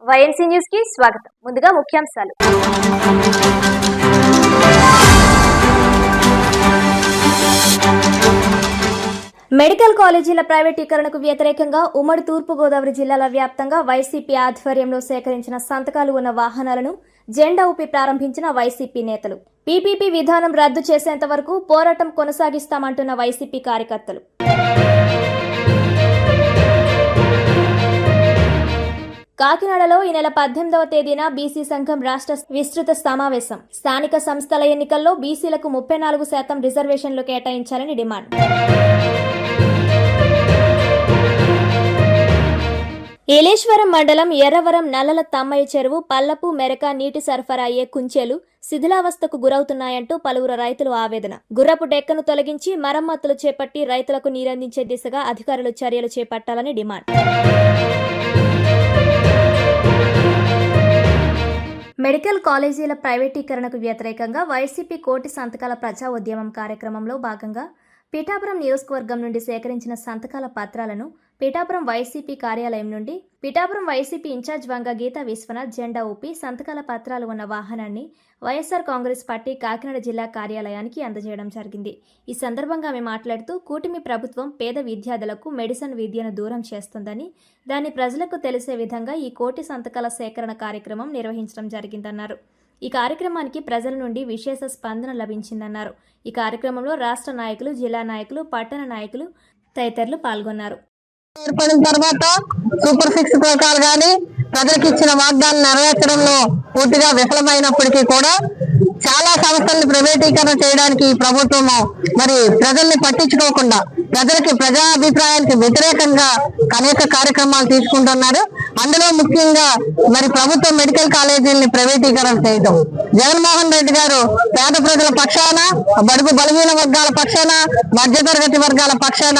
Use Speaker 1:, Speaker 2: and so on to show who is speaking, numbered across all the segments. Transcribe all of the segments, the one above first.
Speaker 1: YNC news కి స్వాగతం. ముందుగా ముఖ్యాంశాలు. మెడికల్ కాలేజీల ప్రైవేటీకరణకు వ్యతిరేకంగా ఉమ్మడి తూర్పు గోదావరి జిల్లాల వ్యాప్తంగా వైసీపీ ఆధ్వర్యంలో సేకరించిన సంతకాలు ఉన్న వాహనాలను జెండా ఊపి ప్రారంభించిన వైసీపీ నేతలు. పీపీపీ విధానం రద్దు చేసేంత వరకు పోరాటం కొనసాగిస్తామంటున్న వైసీపీ కార్యకర్తలు. కాకినాడలో ఈ నెల 18వ తేదీన బీసీ సంఘం రాష్ట్ర విస్తృత సమావేశం. స్థానిక సంస్థల ఎన్నికల్లో బీసీలకు 34% రిజర్వేషన్లు కేటాయించాలని డిమాండ్. ఏలేశ్వరం మండలం ఎర్రవరం నల్లల తమ్మయ్య చెరువు పల్లపు మెరక నీటి సరఫరా అయ్యే కుంచేలు శిథిలావస్థకు గురవుతున్నాయంటూ పలువురు రైతులు ఆవేదన. గుర్రపు డెక్కను తొలగించి మరమ్మతులు చేపట్టి రైతులకు నీరందించే దిశగా అధికారులు చర్యలు చేపట్టాలని డిమాండ్. మెడికల్ కాలేజీల ప్రైవేటీకరణకు వ్యతిరేకంగా వైసీపీ కోటి సంతకాల ప్రజా ఉద్యమం కార్యక్రమంలో భాగంగా పిఠాపురం నియోజకవర్గం నుండి సేకరించిన సంతకాల పత్రాలను పిఠాపురం వైసీపీ కార్యాలయం నుండి పిఠాపురం వైసీపీ ఇన్ఛార్జ్ వంగ గీతా విశ్వనాథ్ జెండా ఊపి సంతకాల పత్రాలు ఉన్న వాహనాన్ని వైఎస్ఆర్ కాంగ్రెస్ పార్టీ కాకినాడ జిల్లా కార్యాలయానికి అందజేయడం జరిగింది. ఈ సందర్భంగా ఆమె మాట్లాడుతూ కూటమి ప్రభుత్వం పేద విద్యార్థులకు మెడిసిన్ విద్యను దూరం చేస్తుందని, దాన్ని ప్రజలకు తెలిసే విధంగా ఈ కోటి సంతకాల సేకరణ కార్యక్రమం నిర్వహించడం జరిగిందన్నారు. ఈ కార్యక్రమానికి ప్రజల నుండి విశేష స్పందన లభించిందన్నారు. ఈ కార్యక్రమంలో రాష్ట్ర నాయకులు, జిల్లా నాయకులు, పట్టణ నాయకులు తదితరులు పాల్గొన్నారు.
Speaker 2: ఏర్పడిన తర్వాత సూపర్ 6 పథకాలు కానీ ప్రజలకు ఇచ్చిన వాగ్దానం నెరవేర్చడంలో పూర్తిగా విఫలమైనప్పటికీ కూడా చాలా సంస్థలను ప్రైవేటీకరణ చేయడానికి ప్రభుత్వము మరి ప్రజల్ని పట్టించుకోకుండా ప్రజలకి ప్రజాభిప్రాయానికి వ్యతిరేకంగా అనేక కార్యక్రమాలు తీసుకుంటున్నారు. అందులో ముఖ్యంగా మరి ప్రభుత్వ మెడికల్ కాలేజీలని ప్రైవేటీకరణ చేయడం. జగన్మోహన్ రెడ్డి గారు పేద ప్రజల పక్షాన, బడుగు బలహీన వర్గాల పక్షాన, మధ్యతరగతి వర్గాల పక్షాన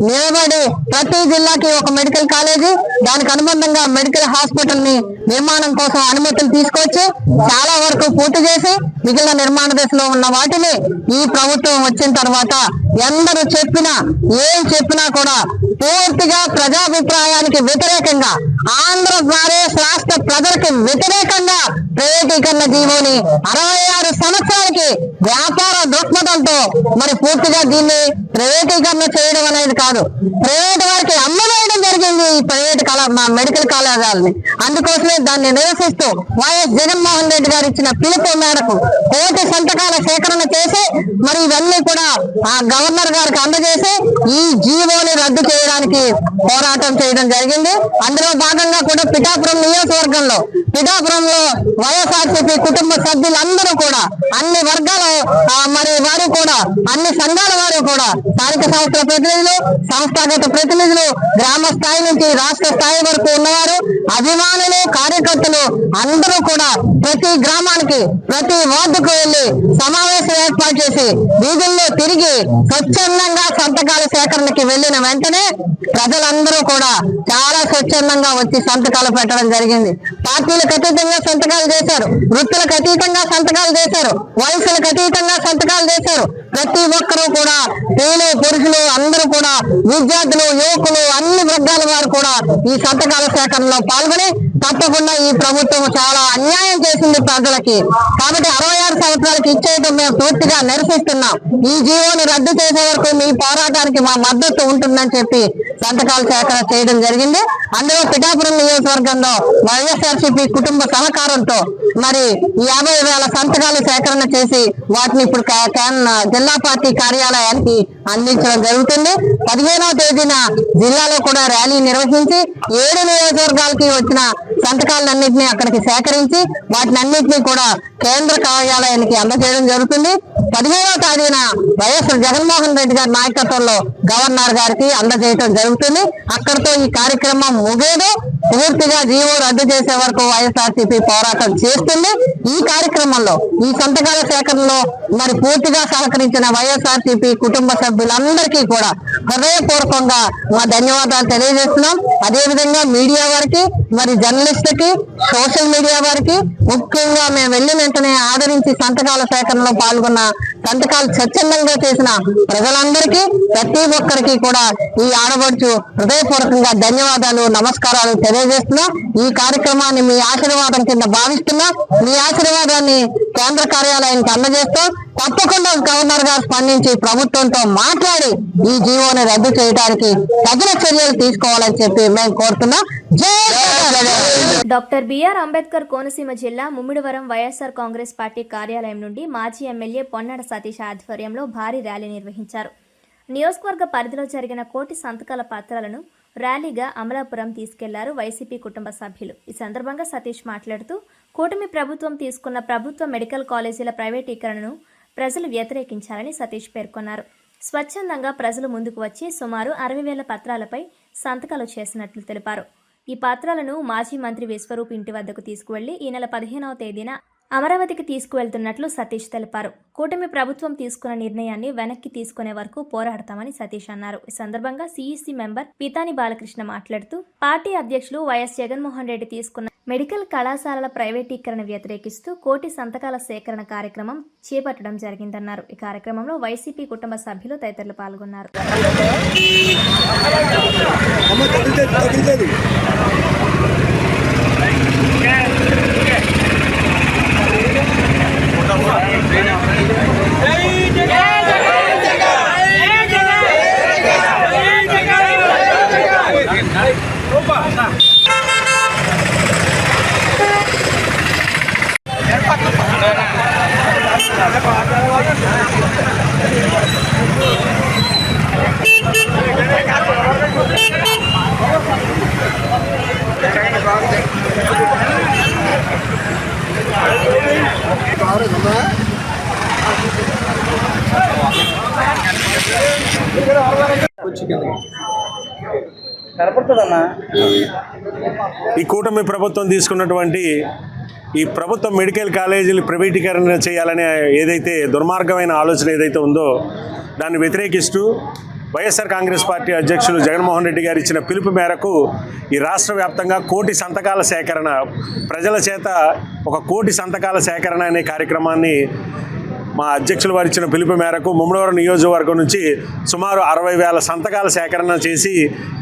Speaker 2: నిలబడి ప్రతి జిల్లాకి ఒక మెడికల్ కాలేజీ, దానికి అనుబంధంగా మెడికల్ హాస్పిటల్ ని నిర్మాణం కోసం అనుమతులు తీసుకొచ్చి చాలా వరకు పూర్తి చేసి మిగిలిన నిర్మాణ దశలో ఉన్న వాటిని ఈ ప్రభుత్వం వచ్చిన తర్వాత ఎందరూ చెప్పినా ఏం చెప్పినా కూడా పూర్తిగా ప్రజాభిప్రాయానికి వ్యతిరేకంగా, ఆంధ్రప్రదేశ్ రాష్ట్ర ప్రజలకు వ్యతిరేకంగా ప్రైవేటీకరణ జీవోని 66 సంవత్సరాలకి వ్యాపార దృక్పథంతో మరి పూర్తిగా దీన్ని ప్రైవేటీకరణ చేయడం అనేది కాదు, ప్రైవేట్ వారికి అమ్మవేయడం జరిగింది ఈ ప్రైవేట్ మెడికల్ కాలేజీలని. అందుకోసమే దాన్ని నిరసిస్తూ వైఎస్ జగన్మోహన్ రెడ్డి గారు ఇచ్చిన పిలుపు మేరకు కోటి సంతకాల సేకరణ చేసి మరి ఇవన్నీ కూడా ఆ గవర్నర్ గారికి అందజేసి ఈ జీవోని రద్దు చేయడానికి పోరాటం చేయడం జరిగింది. అందులో భాగంగా కూడా పిఠాపురం నియోజకవర్గంలో పిఠాపురంలో వైఎస్ఆర్సీపీ కుటుంబ సభ్యులందరూ కూడా అన్ని వర్గాల మరి వారు కూడా అన్ని సంఘాల వారు కూడా స్థానిక సంస్థల ప్రతినిధులు, సంస్థాగత ప్రతినిధులు, గ్రామ స్థాయి నుంచి రాష్ట్ర స్థాయి వరకు ఉన్నవారు, అభిమానులు, కార్యకర్తలు అందరూ కూడా ప్రతి గ్రామానికి ప్రతి వార్డుకు వెళ్లి సమావేశం ఏర్పాటు చేసి వీధుల్లో తిరిగి స్వచ్ఛందంగా సంతకాల సేకరణకి వెళ్లిన వెంటనే ప్రజలందరూ కూడా చాలా స్వచ్ఛందంగా వచ్చి సంతకాలు పెట్టడం జరిగింది. పార్టీలకు అతీతంగా సంతకాలు చేశారు, వృత్తులకు అతీతంగా సంతకాలు చేశారు, వయసులకు అతీతంగా సంతకాలు చేశారు. ప్రతి ఒక్కరూ కూడా స్త్రీలు, పురుషులు అందరూ కూడా, విద్యార్థులు, యువకులు, అన్ని వర్గాల వారు కూడా ఈ సంతకాల సేకరణలో పాల్గొని తప్పకుండా ఈ ప్రభుత్వం చాలా అన్యాయం చేసింది ప్రజలకి. కాబట్టి 66 సంవత్సరాలకి ఇచ్చేయడం మేము పూర్తిగా నిరసిస్తున్నాం. ఈ జీవోని రద్దు చేసే వరకు మీ పోరాటానికి మా మద్దతు ఉంటుందని చెప్పి సంతకాల సేకరణ చేయడం జరిగింది. అందులో పిఠాపురం నియోజకవర్గంలో వైఎస్ఆర్సీపీ కుటుంబ సహకారంతో మరి 50,000 సంతకాలు సేకరణ చేసి వాటిని ఇప్పుడు జిల్లా పార్టీ కార్యాలయానికి అందించడం జరుగుతుంది. 15వ తేదీన జిల్లాలో కూడా ర్యాలీ నిర్వహించి 7 నియోజకవర్గాలకి వచ్చిన సంతకాలన్నింటినీ అక్కడికి సేకరించి వాటిని అన్నింటినీ కూడా కేంద్ర కార్యాలయానికి అందజేయడం జరుగుతుంది. 15వ తేదీన వైఎస్ జగన్మోహన్ రెడ్డి గారి నాయకత్వంలో గవర్నర్ గారికి అందజేయడం జరుగుతుంది. అక్కడితో ఈ కార్యక్రమం ముగియదు. పూర్తిగా జీవో రద్దు చేసే వరకు వైఎస్ఆర్సీపీ పోరాటం చేస్తుంది. ఈ కార్యక్రమంలో ఈ సంతకాల సేకరణలో మరి పూర్తిగా సహకరించిన వైఎస్ఆర్సీపీ కుటుంబ సభ్యులందరికీ కూడా హృదయపూర్వకంగా మా ధన్యవాదాలు తెలియజేస్తున్నాం. అదేవిధంగా మీడియా వారికి, మరి జర్నలిస్టులకి, సోషల్ మీడియా వారికి ముఖ్యంగా మేము వెళ్ళిన వెంటనే ఆదరించి సంతకాల సేకరణలో పాల్గొన్న, సంతకాలు స్వచ్ఛందంగా చేసిన ప్రజలందరికీ, ప్రతి ఒక్కరికి కూడా ఈ ఆడబడుచు హృదయపూర్వకంగా ధన్యవాదాలు, నమస్కారాలు తెలియజేస్తున్నాం. ఈ కార్యక్రమాన్ని మీ ఆశీర్వాదం కింద భావిస్తున్నాం. మీ ఆశీర్వాదాన్ని కేంద్ర కార్యాలయానికి అందజేస్తాం. తప్పకుండా గవర్నర్ గారు స్పందించి ప్రభుత్వంతో మాట్లాడి ఈ జీవోని రద్దు చేయడానికి తగిన చర్యలు తీసుకోవాలని చెప్పి మేము కోరుతున్నాం. జై జగన్.
Speaker 1: డాక్టర్ బిఆర్ అంబేద్కర్ కోనసీమ జిల్లా ముమ్మిడివరం వైఎస్ఆర్ కాంగ్రెస్ పార్టీ కార్యాలయం నుండి మాజీ ఎమ్మెల్యే పొన్నాడ సతీష్ ఆధ్వర్యంలో భారీ ర్యాలీ నిర్వహించారు. నియోజకవర్గ పరిధిలో జరిగిన కోటి సంతకాల పత్రాలను ర్యాలీగా అమలాపురం తీసుకెళ్లారు వైసీపీ కుటుంబ సభ్యులు. ఈ సందర్భంగా సతీష్ మాట్లాడుతూ కూటమి ప్రభుత్వం తీసుకున్న ప్రభుత్వ మెడికల్ కాలేజీల ప్రైవేటీకరణను ప్రజలు వ్యతిరేకించాలని సతీష్ పేర్కొన్నారు. స్వచ్ఛందంగా ప్రజలు ముందుకు వచ్చి సుమారు 60,000 పత్రాలపై సంతకాలు చేసినట్లు తెలిపారు. ఈ పత్రాలను మాజీ మంత్రి విశ్వరూప్ ఇంటి వద్దకు తీసుకువెళ్లి ఈ నెల 15వ తేదీన అమరావతికి తీసుకువెళ్తున్నట్లు సతీష్ తెలిపారు. కూటమి ప్రభుత్వం తీసుకున్న నిర్ణయాన్ని వెనక్కి తీసుకునే వరకు పోరాడతామని సతీష్ అన్నారు. ఈ సందర్భంగా సిఈసి మెంబర్ పితాని బాలకృష్ణ మాట్లాడుతూ పార్టీ అధ్యక్షులు వైఎస్ జగన్మోహన్ రెడ్డి తీసుకున్న మెడికల్ కళాశాలల ప్రైవేటీకరణ వ్యతిరేకిస్తూ కోటి సంతకాల సేకరణ కార్యక్రమం చేపట్టడం జరిగిందన్నారు. ఈ కార్యక్రమంలో వైసీపీ కుటుంబ సభ్యులు తదితరులు పాల్గొన్నారు.
Speaker 3: ఈ కూటమి ప్రభుత్వం తీసుకున్నటువంటి ఈ ప్రభుత్వ మెడికల్ కాలేజీలు ప్రైవేటీకరణ చేయాలనే ఏదైతే దుర్మార్గమైన ఆలోచన ఏదైతే ఉందో దాన్ని వ్యతిరేకిస్తూ వైఎస్ఆర్ కాంగ్రెస్ పార్టీ అధ్యక్షులు జగన్మోహన్ రెడ్డి గారు ఇచ్చిన పిలుపు మేరకు ఈ రాష్ట్ర వ్యాప్తంగా కోటి సంతకాల సేకరణ, ప్రజల చేత 1 కోటి సంతకాల సేకరణ అనే కార్యక్రమాన్ని మా అధ్యక్షులు వారు ఇచ్చిన పిలుపు మేరకు ముమ్మడివరం నియోజకవర్గం నుంచి సుమారు 60,000 సంతకాల సేకరణ చేసి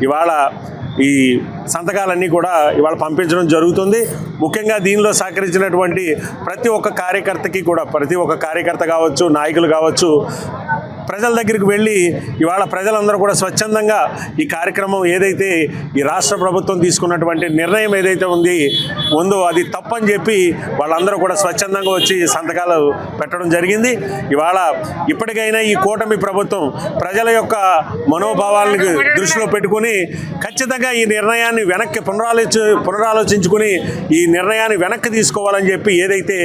Speaker 3: ఇవాళ ఈ సంతకాలన్నీ కూడా ఇవాళ పంపించడం జరుగుతుంది. ముఖ్యంగా దీనిలో సహకరించినటువంటి ప్రతి ఒక్క కార్యకర్తకి కూడా, ప్రతి ఒక్క కార్యకర్త కావచ్చు, నాయకులు కావచ్చు, ప్రజల దగ్గరికి వెళ్ళి ఇవాళ ప్రజలందరూ కూడా స్వచ్ఛందంగా ఈ కార్యక్రమం ఏదైతే ఈ రాష్ట్ర ప్రభుత్వం తీసుకున్నటువంటి నిర్ణయం ఏదైతే ఉందో అది తప్పని చెప్పి వాళ్ళందరూ కూడా స్వచ్ఛందంగా వచ్చి సంతకాలు పెట్టడం జరిగింది. ఇవాళ ఇప్పటికైనా ఈ కూటమి ప్రభుత్వం ప్రజల యొక్క మనోభావాలను దృష్టిలో పెట్టుకుని ఖచ్చితంగా ఈ నిర్ణయాన్ని వెనక్కి పునరాలోచించుకుని ఈ నిర్ణయాన్ని వెనక్కి తీసుకోవాలని చెప్పి ఏదైతే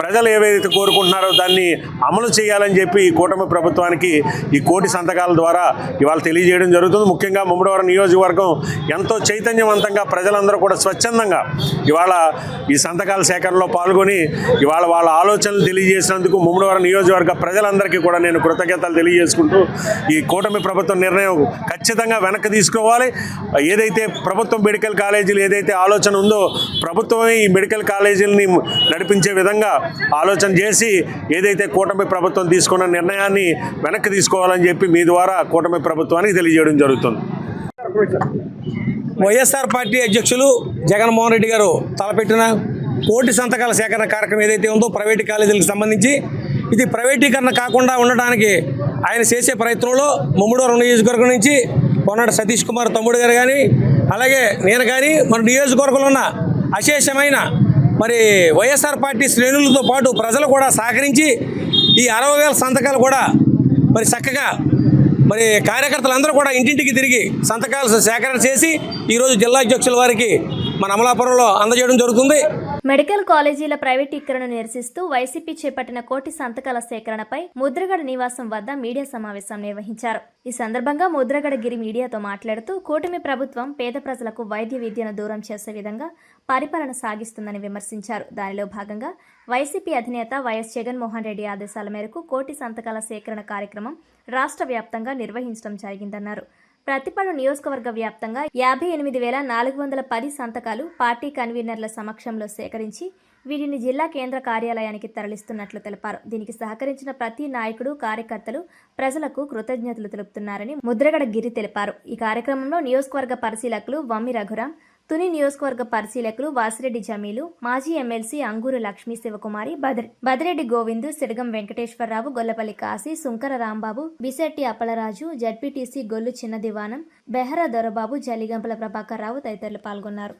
Speaker 3: ప్రజలు ఏవైతే కోరుకుంటున్నారో దాన్ని అమలు చేయాలని చెప్పి ఈ కూటమి ప్రభుత్వానికి ఈ కోటి సంతకాల ద్వారా ఇవాళ తెలియజేయడం జరుగుతుంది. ముఖ్యంగా ముమ్మడివరం నియోజకవర్గం ఎంతో చైతన్యవంతంగా ప్రజలందరూ కూడా స్వచ్ఛందంగా ఇవాళ ఈ సంతకాల సేకరణలో పాల్గొని ఇవాళ వాళ్ళ ఆలోచనలు తెలియజేసినందుకు ముమ్మడివరం నియోజకవర్గ ప్రజలందరికీ కూడా నేను కృతజ్ఞతలు తెలియజేసుకుంటూ ఈ కూటమి ప్రభుత్వం నిర్ణయం ఖచ్చితంగా వెనక్కి తీసుకోవాలి. ఏదైతే ప్రభుత్వం మెడికల్ కాలేజీలు ఏదైతే ఆలోచన ఉందో ప్రభుత్వమే ఈ మెడికల్ కాలేజీలని నడిపించే విధంగా ఆలోచన చేసి ఏదైతే కూటమి ప్రభుత్వం తీసుకున్న నిర్ణయాన్ని వెనక్కి తీసుకోవాలని చెప్పి మీ ద్వారా కూటమి ప్రభుత్వానికి తెలియజేయడం జరుగుతుంది.
Speaker 4: వైఎస్ఆర్ పార్టీ అధ్యక్షులు జగన్మోహన్ రెడ్డి గారు తలపెట్టిన కోటి సంతకాల సేకరణ కార్యక్రమం ఏదైతే ఉందో ప్రైవేటు కాలేజీలకు సంబంధించి ఇది ప్రైవేటీకరణ కాకుండా ఉండడానికి ఆయన చేసే ప్రయత్నంలో ముమ్మడివరం నియోజకవర్గం నుంచి పొన్నాడ సతీష్ కుమార్ తమ్ముడు గారు కానీ అలాగే నేను కానీ మన నియోజకవర్గంలో ఉన్న అశేషమైన మరి వైఎస్ఆర్ పార్టీ శ్రేణులతో పాటు ప్రజలు కూడా సహకరించి ఈ 60,000 సంతకాలు కూడా మరి చక్కగా మరి కార్యకర్తలందరూ కూడా ఇంటింటికి తిరిగి సంతకాలు సేకరణ చేసి ఈరోజు జిల్లా అధ్యక్షుల వారికి మన అమలాపురంలో అందజేయడం జరుగుతుంది.
Speaker 1: మెడికల్ కాలేజీల ప్రైవేటీకరణను నిరసిస్తూ వైసీపీ చేపట్టిన కోటి సంతకాల సేకరణపై ముద్రగడ నివాసం వద్ద మీడియా సమావేశం నిర్వహించారు. ఈ సందర్భంగా ముద్రగడ గిరి మీడియాతో మాట్లాడుతూ కూటమి ప్రభుత్వం పేద ప్రజలకు వైద్య విద్యను దూరం చేసే విధంగా పరిపాలన సాగిస్తుందని విమర్శించారు. దానిలో భాగంగా వైసీపీ అధినేత వైఎస్ జగన్మోహన్ రెడ్డి ఆదేశాల మేరకు కోటి సంతకాల సేకరణ కార్యక్రమం రాష్ట్ర వ్యాప్తంగా నిర్వహించడం జరిగిందన్నారు. ప్రతిపాడు నియోజకవర్గ వ్యాప్తంగా 58,410 సంతకాలు పార్టీ కన్వీనర్ల సమక్షంలో సేకరించి వీటిని జిల్లా కేంద్ర కార్యాలయానికి తరలిస్తున్నట్లు తెలిపారు. దీనికి సహకరించిన ప్రతి నాయకుడు, కార్యకర్తలు ప్రజలకు కృతజ్ఞతలు తెలుపుతున్నారని ముద్రగడ గిరి తెలిపారు. ఈ కార్యక్రమంలో నియోజకవర్గ పరిశీలకులు వమ్మి రఘురాం, తుని నియోజకవర్గ పరిశీలకులు వాసిరెడ్డి జమీలు, మాజీ ఎమ్మెల్సీ అంగూరు లక్ష్మీ శివకుమారి, బదిరెడ్డి గోవిందు, సిడగం వెంకటేశ్వరరావు, గొల్లపల్లి కాశీ, సుంకర రాంబాబు, బిశెట్టి అప్పలరాజు, జడ్పీటీసీ గొల్లు చిన్న దివానం, బెహరా దొరబాబు, జలిగంపల ప్రభాకర్ రావు తదితరులు పాల్గొన్నారు.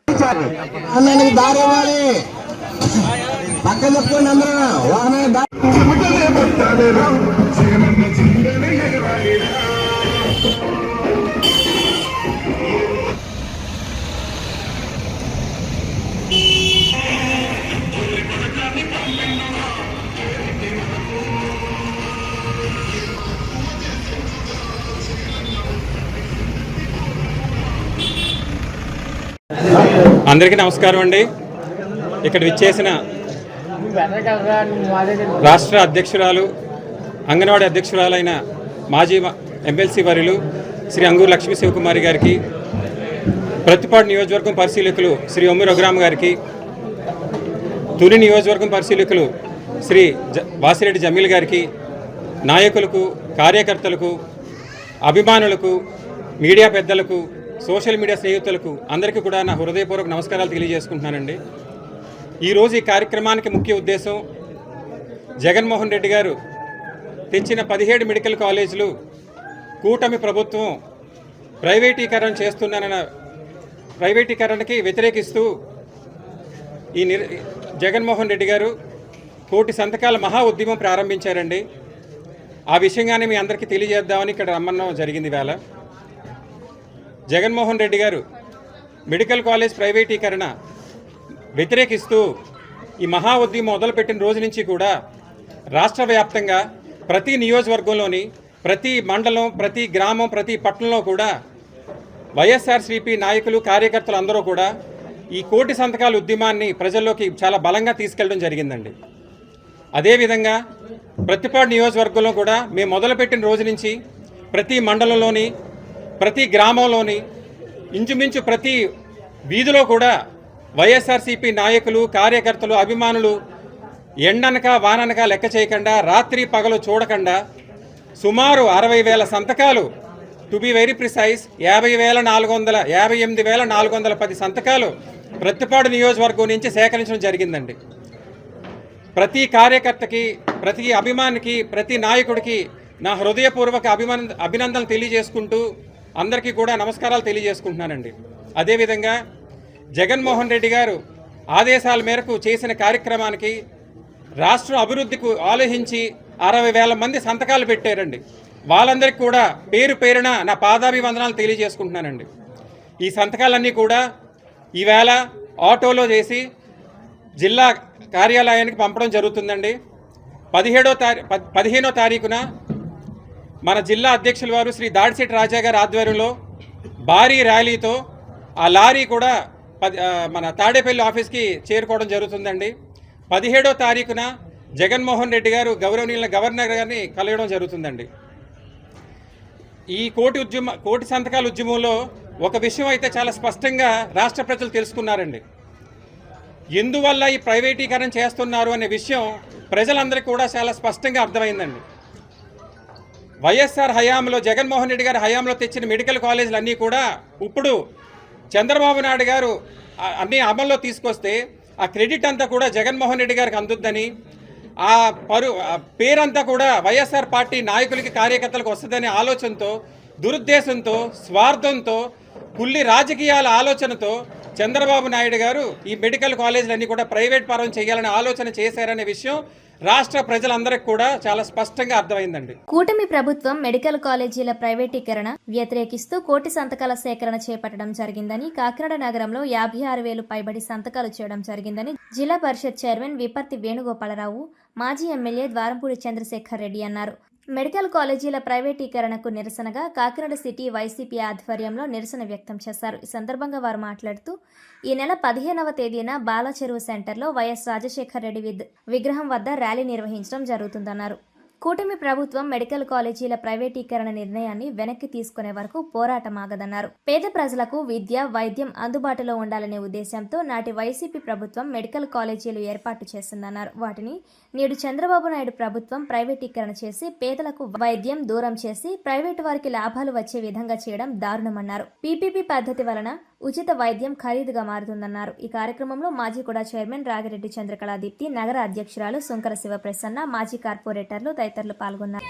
Speaker 5: అందరికీ నమస్కారం అండి. ఇక్కడ విచ్చేసిన రాష్ట్ర అధ్యక్షురాలు, అంగన్వాడీ అధ్యక్షురాలైన మాజీ ఎమ్మెల్సీ వర్యులు శ్రీ అంగూరు లక్ష్మీ శివకుమారి గారికి, ప్రతిపాడు నియోజకవర్గం పరిశీలకులు శ్రీ ఒమ్మి రఘురామ్ గారికి, తుని నియోజకవర్గం పరిశీలకులు శ్రీ వాసిరెడ్డి జమీల్ గారికి, నాయకులకు, కార్యకర్తలకు, అభిమానులకు, మీడియా పెద్దలకు, సోషల్ మీడియా స్నేహితులకు అందరికీ కూడా నా హృదయపూర్వక నమస్కారాలు తెలియజేసుకుంటున్నానండి. ఈరోజు ఈ కార్యక్రమానికి ముఖ్య ఉద్దేశం, జగన్మోహన్ రెడ్డి గారు తెచ్చిన 17 మెడికల్ కాలేజీలు కూటమి ప్రభుత్వం ప్రైవేటీకరణకి వ్యతిరేకిస్తూ జగన్మోహన్ రెడ్డి గారు 1 కోటి సంతకాల మహా ఉద్యమం ప్రారంభించారండి. ఆ విషయంగానే మీ అందరికీ తెలియజేద్దామని ఇక్కడ రమ్మడం జరిగింది. వేళ జగన్మోహన్ రెడ్డి గారు మెడికల్ కాలేజ్ ప్రైవేటీకరణ వ్యతిరేకిస్తూ ఈ మహా ఉద్యమం మొదలుపెట్టిన రోజు నుంచి కూడా రాష్ట్ర వ్యాప్తంగా ప్రతి నియోజకవర్గంలోని, ప్రతి మండలం, ప్రతి గ్రామం, ప్రతి పట్టణంలో కూడా వైఎస్ఆర్సీపీ నాయకులు, కార్యకర్తలు అందరూ కూడా ఈ 1 కోటి సంతకాల ఉద్యమాన్ని ప్రజల్లోకి చాలా బలంగా తీసుకెళ్ళడం జరిగిందండి. అదేవిధంగా ప్రతిపాడు నియోజకవర్గంలో కూడా మేము మొదలుపెట్టిన రోజు నుంచి ప్రతి మండలంలోని, ప్రతి గ్రామంలోని, ఇంచుమించు ప్రతి వీధిలో కూడా వైఎస్ఆర్సీపీ నాయకులు, కార్యకర్తలు, అభిమానులు ఎండనక వాననక లెక్క చేయకుండా, రాత్రి పగలు చూడకుండా సుమారు 60,000 సంతకాలు, టు బి వెరీ ప్రిసైజ్ 58,410 సంతకాలు ప్రతిపాడు నియోజకవర్గం నుంచి సేకరించడం జరిగిందండి. ప్రతి కార్యకర్తకి, ప్రతి అభిమానికి, ప్రతి నాయకుడికి నా హృదయపూర్వక అభినందనలు తెలియజేసుకుంటూ అందరికీ కూడా నమస్కారాలు తెలియజేసుకుంటున్నానండి. అదేవిధంగా జగన్మోహన్ రెడ్డి గారు ఆదేశాల మేరకు చేసిన కార్యక్రమానికి రాష్ట్రం అభివృద్ధికి ఆలోచించి 60,000 మంది సంతకాలు పెట్టారండి. వాళ్ళందరికీ కూడా పేరు పేరున నా పాదాభివందనాలు తెలియజేసుకుంటున్నానండి. ఈ సంతకాలన్నీ కూడా ఈవేళ ఆటోలో చేసి జిల్లా కార్యాలయానికి పంపడం జరుగుతుందండి. 15వ తారీఖున మన జిల్లా అధ్యక్షుల వారు శ్రీ దాడిశెట్టి రాజా గారి ఆధ్వర్యంలో భారీ ర్యాలీతో ఆ లారీ కూడా మన తాడేపల్లి ఆఫీస్కి చేరుకోవడం జరుగుతుందండి. 17వ తారీఖున జగన్మోహన్ రెడ్డి గారు గౌరవనీయుల గవర్నర్ గారిని కలవడం జరుగుతుందండి. ఈ 1 కోటి సంతకాల ఉద్యమంలో ఒక విషయం అయితే చాలా స్పష్టంగా రాష్ట్ర ప్రజలు తెలుసుకున్నారండి. ఎందువల్ల ఈ ప్రైవేటీకరణ చేస్తున్నారు అనే విషయం ప్రజలందరికీ కూడా చాలా స్పష్టంగా అర్థమైందండి. వైఎస్ఆర్ హయాంలో, జగన్మోహన్ రెడ్డి గారి హయాంలో తెచ్చిన మెడికల్ కాలేజీలు అన్నీ కూడా ఇప్పుడు చంద్రబాబు నాయుడు గారు అన్నీ అమల్లో తీసుకొస్తే ఆ క్రెడిట్ అంతా కూడా జగన్మోహన్ రెడ్డి గారికి అందుద్దని, ఆ పేరంతా కూడా వైఎస్ఆర్ పార్టీ నాయకులకి, కార్యకర్తలకు వస్తుందనే ఆలోచనతో, దురుద్దేశంతో, స్వార్థంతో, కుల్లి రాజకీయాల ఆలోచనతో చంద్రబాబు నాయుడు గారు ఈ మెడికల్ కాలేజీలన్నీ కూడా ప్రైవేట్ పరం చేయాలనే ఆలోచన చేశారనే విషయం రాష్ట్ర ప్రజలందరికీ కూడా చాలా స్పష్టంగా అర్థమైందండి.
Speaker 1: కూటమి ప్రభుత్వం మెడికల్ కాలేజీల ప్రైవేటీకరణ వ్యతిరేకిస్తూ 1 కోటి సంతకాల సేకరణ చేపట్టడం జరిగిందని, కాకినాడ నగరంలో 56,000 పైబడి సంతకాలు చేయడం జరిగిందని జిల్లా పరిషత్ చైర్మన్ విపర్తి వేణుగోపాలరావు, మాజీ ఎమ్మెల్యే ద్వారంపూడి చంద్రశేఖర్ రెడ్డి అన్నారు. మెడికల్ కాలేజీల ప్రైవేటీకరణకు నిరసనగా కాకినాడ సిటీ వైసీపీ ఆధ్వర్యంలో నిరసన వ్యక్తం చేశారు. ఈ సందర్భంగా వారు మాట్లాడుతూ, ఈ నెల 15వ తేదీన బాలచెరువు సెంటర్లో వైఎస్ రాజశేఖర్ రెడ్డి విగ్రహం వద్ద ర్యాలీ నిర్వహించడం జరుగుతుందన్నారు. కూటమి ప్రభుత్వం మెడికల్ కాలేజీల ప్రైవేటీకరణ నిర్ణయాన్ని వెనక్కి తీసుకునే వరకు పోరాటం ఆగదన్నారు. పేద ప్రజలకు విద్య, వైద్యం అందుబాటులో ఉండాలనే ఉద్దేశంతో నాటి వైసీపీ ప్రభుత్వం మెడికల్ కాలేజీలు ఏర్పాటు చేసిందన్నారు. వాటిని నేడు చంద్రబాబు నాయుడు ప్రభుత్వం ప్రైవేటీకరణ చేసి పేదలకు వైద్యం దూరం చేసి ప్రైవేటు వారికి లాభాలు వచ్చే విధంగా చేయడం దారుణమన్నారు. పీపీపీ పద్ధతి వలన ఉచిత వైద్యం ఖరీదుగా మారుతుందన్నారు. ఈ కార్యక్రమంలో మాజీ కూడా చైర్మన్ రాగిరెడ్డి చంద్రకళాదీప్తి, నగర అధ్యక్షురాలు సుంకర శివప్రసన్న, మాజీ కార్పొరేటర్లు తదితరులు పాల్గొన్నారు.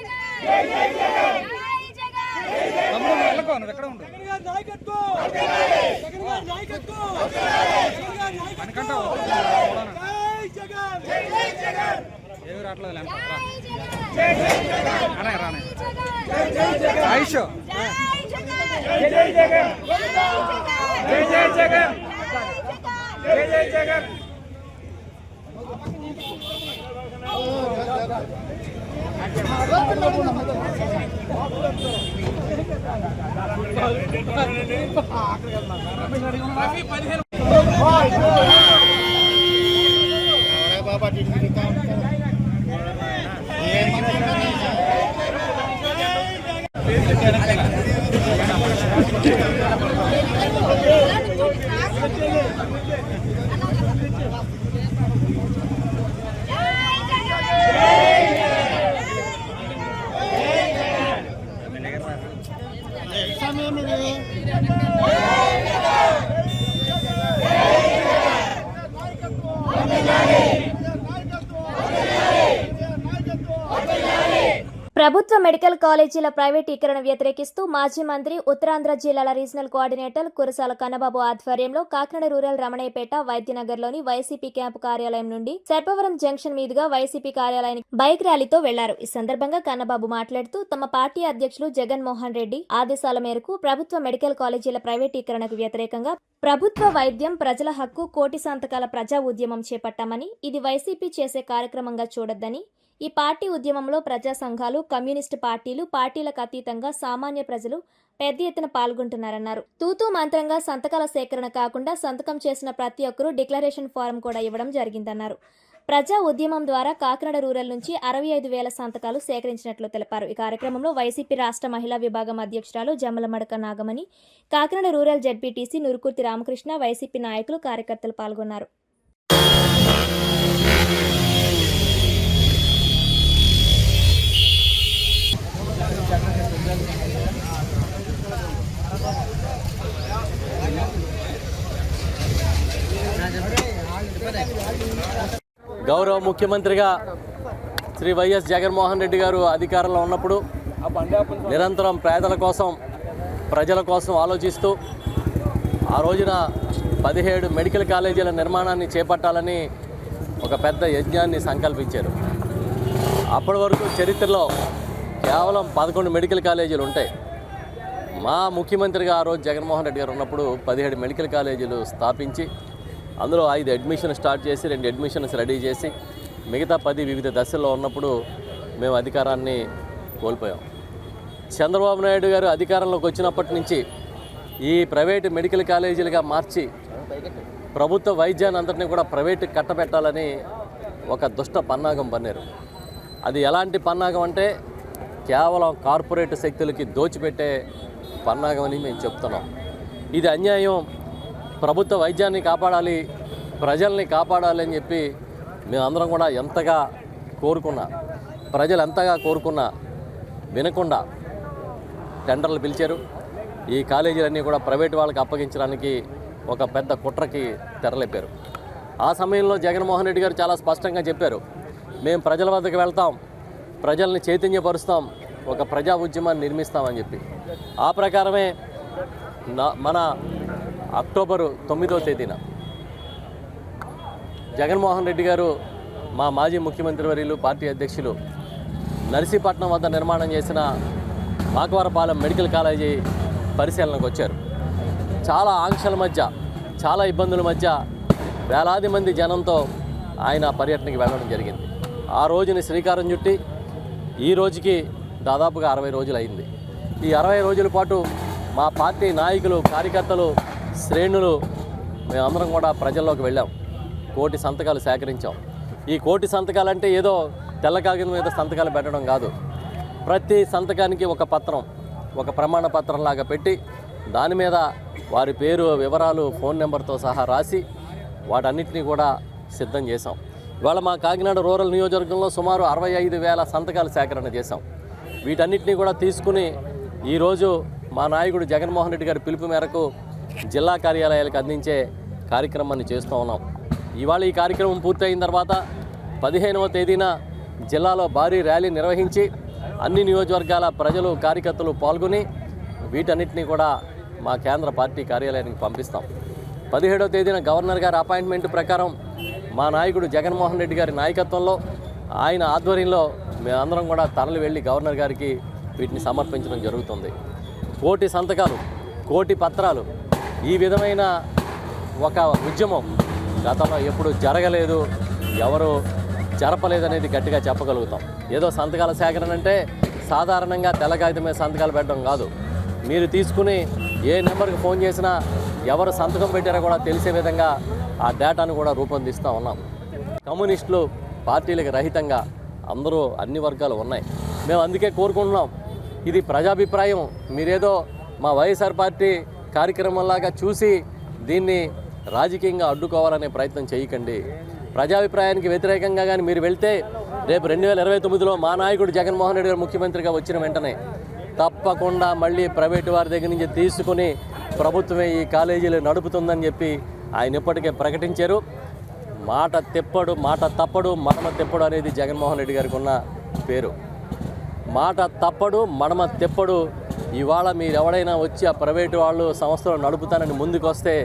Speaker 1: ప్రభుత్వ మెడికల్ కాలేజీల ప్రైవేటీకరణ వ్యతిరేకిస్తూ మాజీ మంత్రి, ఉత్తరాంధ్ర జిల్లాల రీజనల్ కోఆర్డినేటర్ కురసాల కన్నబాబు ఆధ్వర్యంలో కాకినాడ రూరల్ రమణయ్యపేట వైద్యనగర్లోని వైసీపీ క్యాంపు కార్యాలయం నుండి సర్పవరం జంక్షన్ మీదుగా వైసీపీ కార్యాలయానికి బైక్ ర్యాలీతో వెళ్లారు. ఈ సందర్భంగా కన్నబాబు మాట్లాడుతూ తమ పార్టీ అధ్యక్షులు జగన్మోహన్ రెడ్డి ఆదేశాల మేరకు ప్రభుత్వ మెడికల్ కాలేజీల ప్రైవేటీకరణకు వ్యతిరేకంగా ప్రభుత్వ వైద్యం ప్రజల హక్కు కోటి సంతకాల ప్రజా ఉద్యమం చేపట్టామని, ఇది వైసీపీ చేసే కార్యక్రమంగా చూడొద్దని, ఈ పార్టీ ఉద్యమంలో ప్రజా సంఘాలు, కమ్యూనిస్టు పార్టీలు, పార్టీలకు అతీతంగా సామాన్య ప్రజలు పెద్ద ఎత్తున పాల్గొంటున్నారన్నారు. తూతూ మంత్రంగా సంతకాల సేకరణ కాకుండా సంతకం చేసిన ప్రతి ఒక్కరూ డిక్లరేషన్ ఫారం కూడా ఇవ్వడం జరిగిందన్నారు. ప్రజా ఉద్యమం ద్వారా కాకినాడ రూరల్ నుంచి 65,000 సంతకాలు సేకరించినట్లు తెలిపారు. ఈ కార్యక్రమంలో వైసీపీ రాష్ట్ర మహిళా విభాగం అధ్యక్షురాలు Jammalamadaka Nagamani, Kakinada rural ZPTC Nurukurthi Ramakrishna, YCP నాయకులు, కార్యకర్తలు పాల్గొన్నారు.
Speaker 6: గౌరవ ముఖ్యమంత్రిగా శ్రీ వైఎస్ జగన్మోహన్ రెడ్డి గారు అధికారంలో ఉన్నప్పుడు నిరంతరం పేదల కోసం, ప్రజల కోసం ఆలోచిస్తూ ఆ రోజున 17 మెడికల్ కాలేజీల నిర్మాణాన్ని చేపట్టాలని ఒక పెద్ద యజ్ఞాన్ని సంకల్పించారు. అప్పటి వరకు చరిత్రలో కేవలం 11 మెడికల్ కాలేజీలు ఉంటాయి. మా ముఖ్యమంత్రిగా ఆ రోజు జగన్మోహన్ రెడ్డి గారు ఉన్నప్పుడు 17 మెడికల్ కాలేజీలు స్థాపించి అందులో 5 అడ్మిషన్ స్టార్ట్ చేసి 2 అడ్మిషన్స్ రెడీ చేసి మిగతా 10 వివిధ దశల్లో ఉన్నప్పుడు మేము అధికారాన్ని కోల్పోయాం. చంద్రబాబు నాయుడు గారు అధికారంలోకి వచ్చినప్పటి నుంచి ఈ ప్రైవేటు మెడికల్ కాలేజీలుగా మార్చి ప్రభుత్వ వైద్యాన్ని అందరినీ కూడా ప్రైవేటుకి కట్టబెట్టాలని ఒక దుష్ట పన్నాగం పన్నారు. అది ఎలాంటి పన్నాగం అంటే కేవలం కార్పొరేట్ శక్తులకి దోచిపెట్టే పన్నాగం అని మేము చెప్తున్నాం. ఇది అన్యాయం. ప్రభుత్వ వైద్యాన్ని కాపాడాలి, ప్రజల్ని కాపాడాలి అని చెప్పి మేమందరం కూడా ఎంతగా కోరుకున్నా, ప్రజలు ఎంతగా కోరుకున్నా వినకుండా టెండర్లు పిలిచారు. ఈ కాలేజీలన్నీ కూడా ప్రైవేటు వాళ్ళకి అప్పగించడానికి ఒక పెద్ద కుట్రకి తెరలేపారు. ఆ సమయంలో జగన్మోహన్ రెడ్డి గారు చాలా స్పష్టంగా చెప్పారు, మేము ప్రజల వద్దకు వెళ్తాం, ప్రజల్ని చైతన్యపరుస్తాం, ఒక ప్రజా ఉద్యమాన్ని నిర్మిస్తామని చెప్పి. ఆ ప్రకారమే మన అక్టోబరు 9వ తేదీన జగన్మోహన్ రెడ్డి గారు, మా మాజీ ముఖ్యమంత్రి వర్యులు, పార్టీ అధ్యక్షులు నర్సీపట్నం వద్ద నిర్మాణం చేసిన మాకవరపాలెం మెడికల్ కాలేజీ పరిశీలనకు వచ్చారు. చాలా ఆంక్షల మధ్య, చాలా ఇబ్బందుల మధ్య వేలాది మంది జనంతో ఆయన పర్యటనకి వెళ్ళడం జరిగింది. ఆ రోజుని శ్రీకారం చుట్టి ఈ రోజుకి దాదాపుగా 60 రోజులు అయింది. ఈ 60 రోజుల పాటు మా పార్టీ నాయకులు, కార్యకర్తలు, శ్రేణులు మేమందరం కూడా ప్రజల్లోకి వెళ్ళాం. 1 కోటి సంతకాలు సేకరించాం. ఈ 1 కోటి సంతకాలంటే ఏదో తెల్ల కాగితం మీద సంతకాలు పెట్టడం కాదు. ప్రతి సంతకానికి ఒక పత్రం, ఒక ప్రమాణ పత్రంలాగా పెట్టి దాని మీద వారి పేరు, వివరాలు, ఫోన్ నెంబర్తో సహా రాసి వాటన్నిటినీ కూడా సిద్ధం చేశాం. ఇవాళ మా కాకినాడ రూరల్ నియోజకవర్గంలో సుమారు 65,000 సంతకాలు సేకరణ చేశాం. వీటన్నిటినీ కూడా తీసుకుని ఈరోజు మా నాయకుడు జగన్మోహన్ రెడ్డి గారి పిలుపు మేరకు జిల్లా కార్యాలయాలకు అందించే కార్యక్రమాన్ని చేస్తూ ఉన్నాం. ఇవాళ ఈ కార్యక్రమం పూర్తయిన తర్వాత 15వ తేదీన జిల్లాలో భారీ ర్యాలీ నిర్వహించి అన్ని నియోజకవర్గాల ప్రజలు కార్యకర్తలు పాల్గొని వీటన్నిటినీ కూడా మా కేంద్ర పార్టీ కార్యాలయానికి పంపిస్తాం. 17వ తేదీన గవర్నర్ గారి అపాయింట్మెంట్ ప్రకారం మా నాయకుడు జగన్మోహన్ రెడ్డి గారి నాయకత్వంలో ఆయన ఆధ్వర్యంలో మేమందరం కూడా తరలి వెళ్ళి గవర్నర్ గారికి వీటిని సమర్పించడం జరుగుతుంది. 1,000 సంతకాలు, 1,000 పత్రాలు, ఈ విధమైన ఒక ఉద్యమం గతంలో ఎప్పుడు జరగలేదు, ఎవరు జరపలేదనేది గట్టిగా చెప్పగలుగుతాం. ఏదో సంతకాల సేకరణ అంటే సాధారణంగా తెల్ల కాగితం మీద సంతకాలు పెట్టడం కాదు. మీరు తీసుకుని ఏ నెంబర్కి ఫోన్ చేసినా ఎవరు సంతకం పెట్టారో కూడా తెలిసే విధంగా ఆ డేటాను కూడా రూపొందిస్తూ ఉన్నాం. కమ్యూనిస్టులు పార్టీలకు రహితంగా అందరూ అన్ని వర్గాలు ఉన్నాయి. మేము అందుకే కోరుకుంటున్నాం, ఇది ప్రజాభిప్రాయం, మీరేదో మా వైఎస్ఆర్ పార్టీ కార్యక్రమంలాగా చూసి దీన్ని రాజకీయంగా అడ్డుకోవాలనే ప్రయత్నం చేయకండి. ప్రజాభిప్రాయానికి వ్యతిరేకంగా కానీ మీరు వెళ్తే రేపు 2029లో మా నాయకుడు జగన్మోహన్ రెడ్డి గారు ముఖ్యమంత్రిగా వచ్చిన వెంటనే తప్పకుండా మళ్ళీ ప్రైవేటు వారి దగ్గర నుంచి తీసుకుని ప్రభుత్వమే ఈ కాలేజీలు నడుపుతుందని చెప్పి ఆయన ఇప్పటికే ప్రకటించారు. మాట తప్పడు మడమ తెప్పడు అనేది జగన్మోహన్ రెడ్డి గారికి ఉన్న పేరు. మాట తప్పడు మడమ తెప్పడు. ఇవాళ మీరు ఎవడైనా వచ్చి ఆ ప్రైవేటు వాళ్ళు సంస్థలు నడుపుతానని ముందుకు వస్తే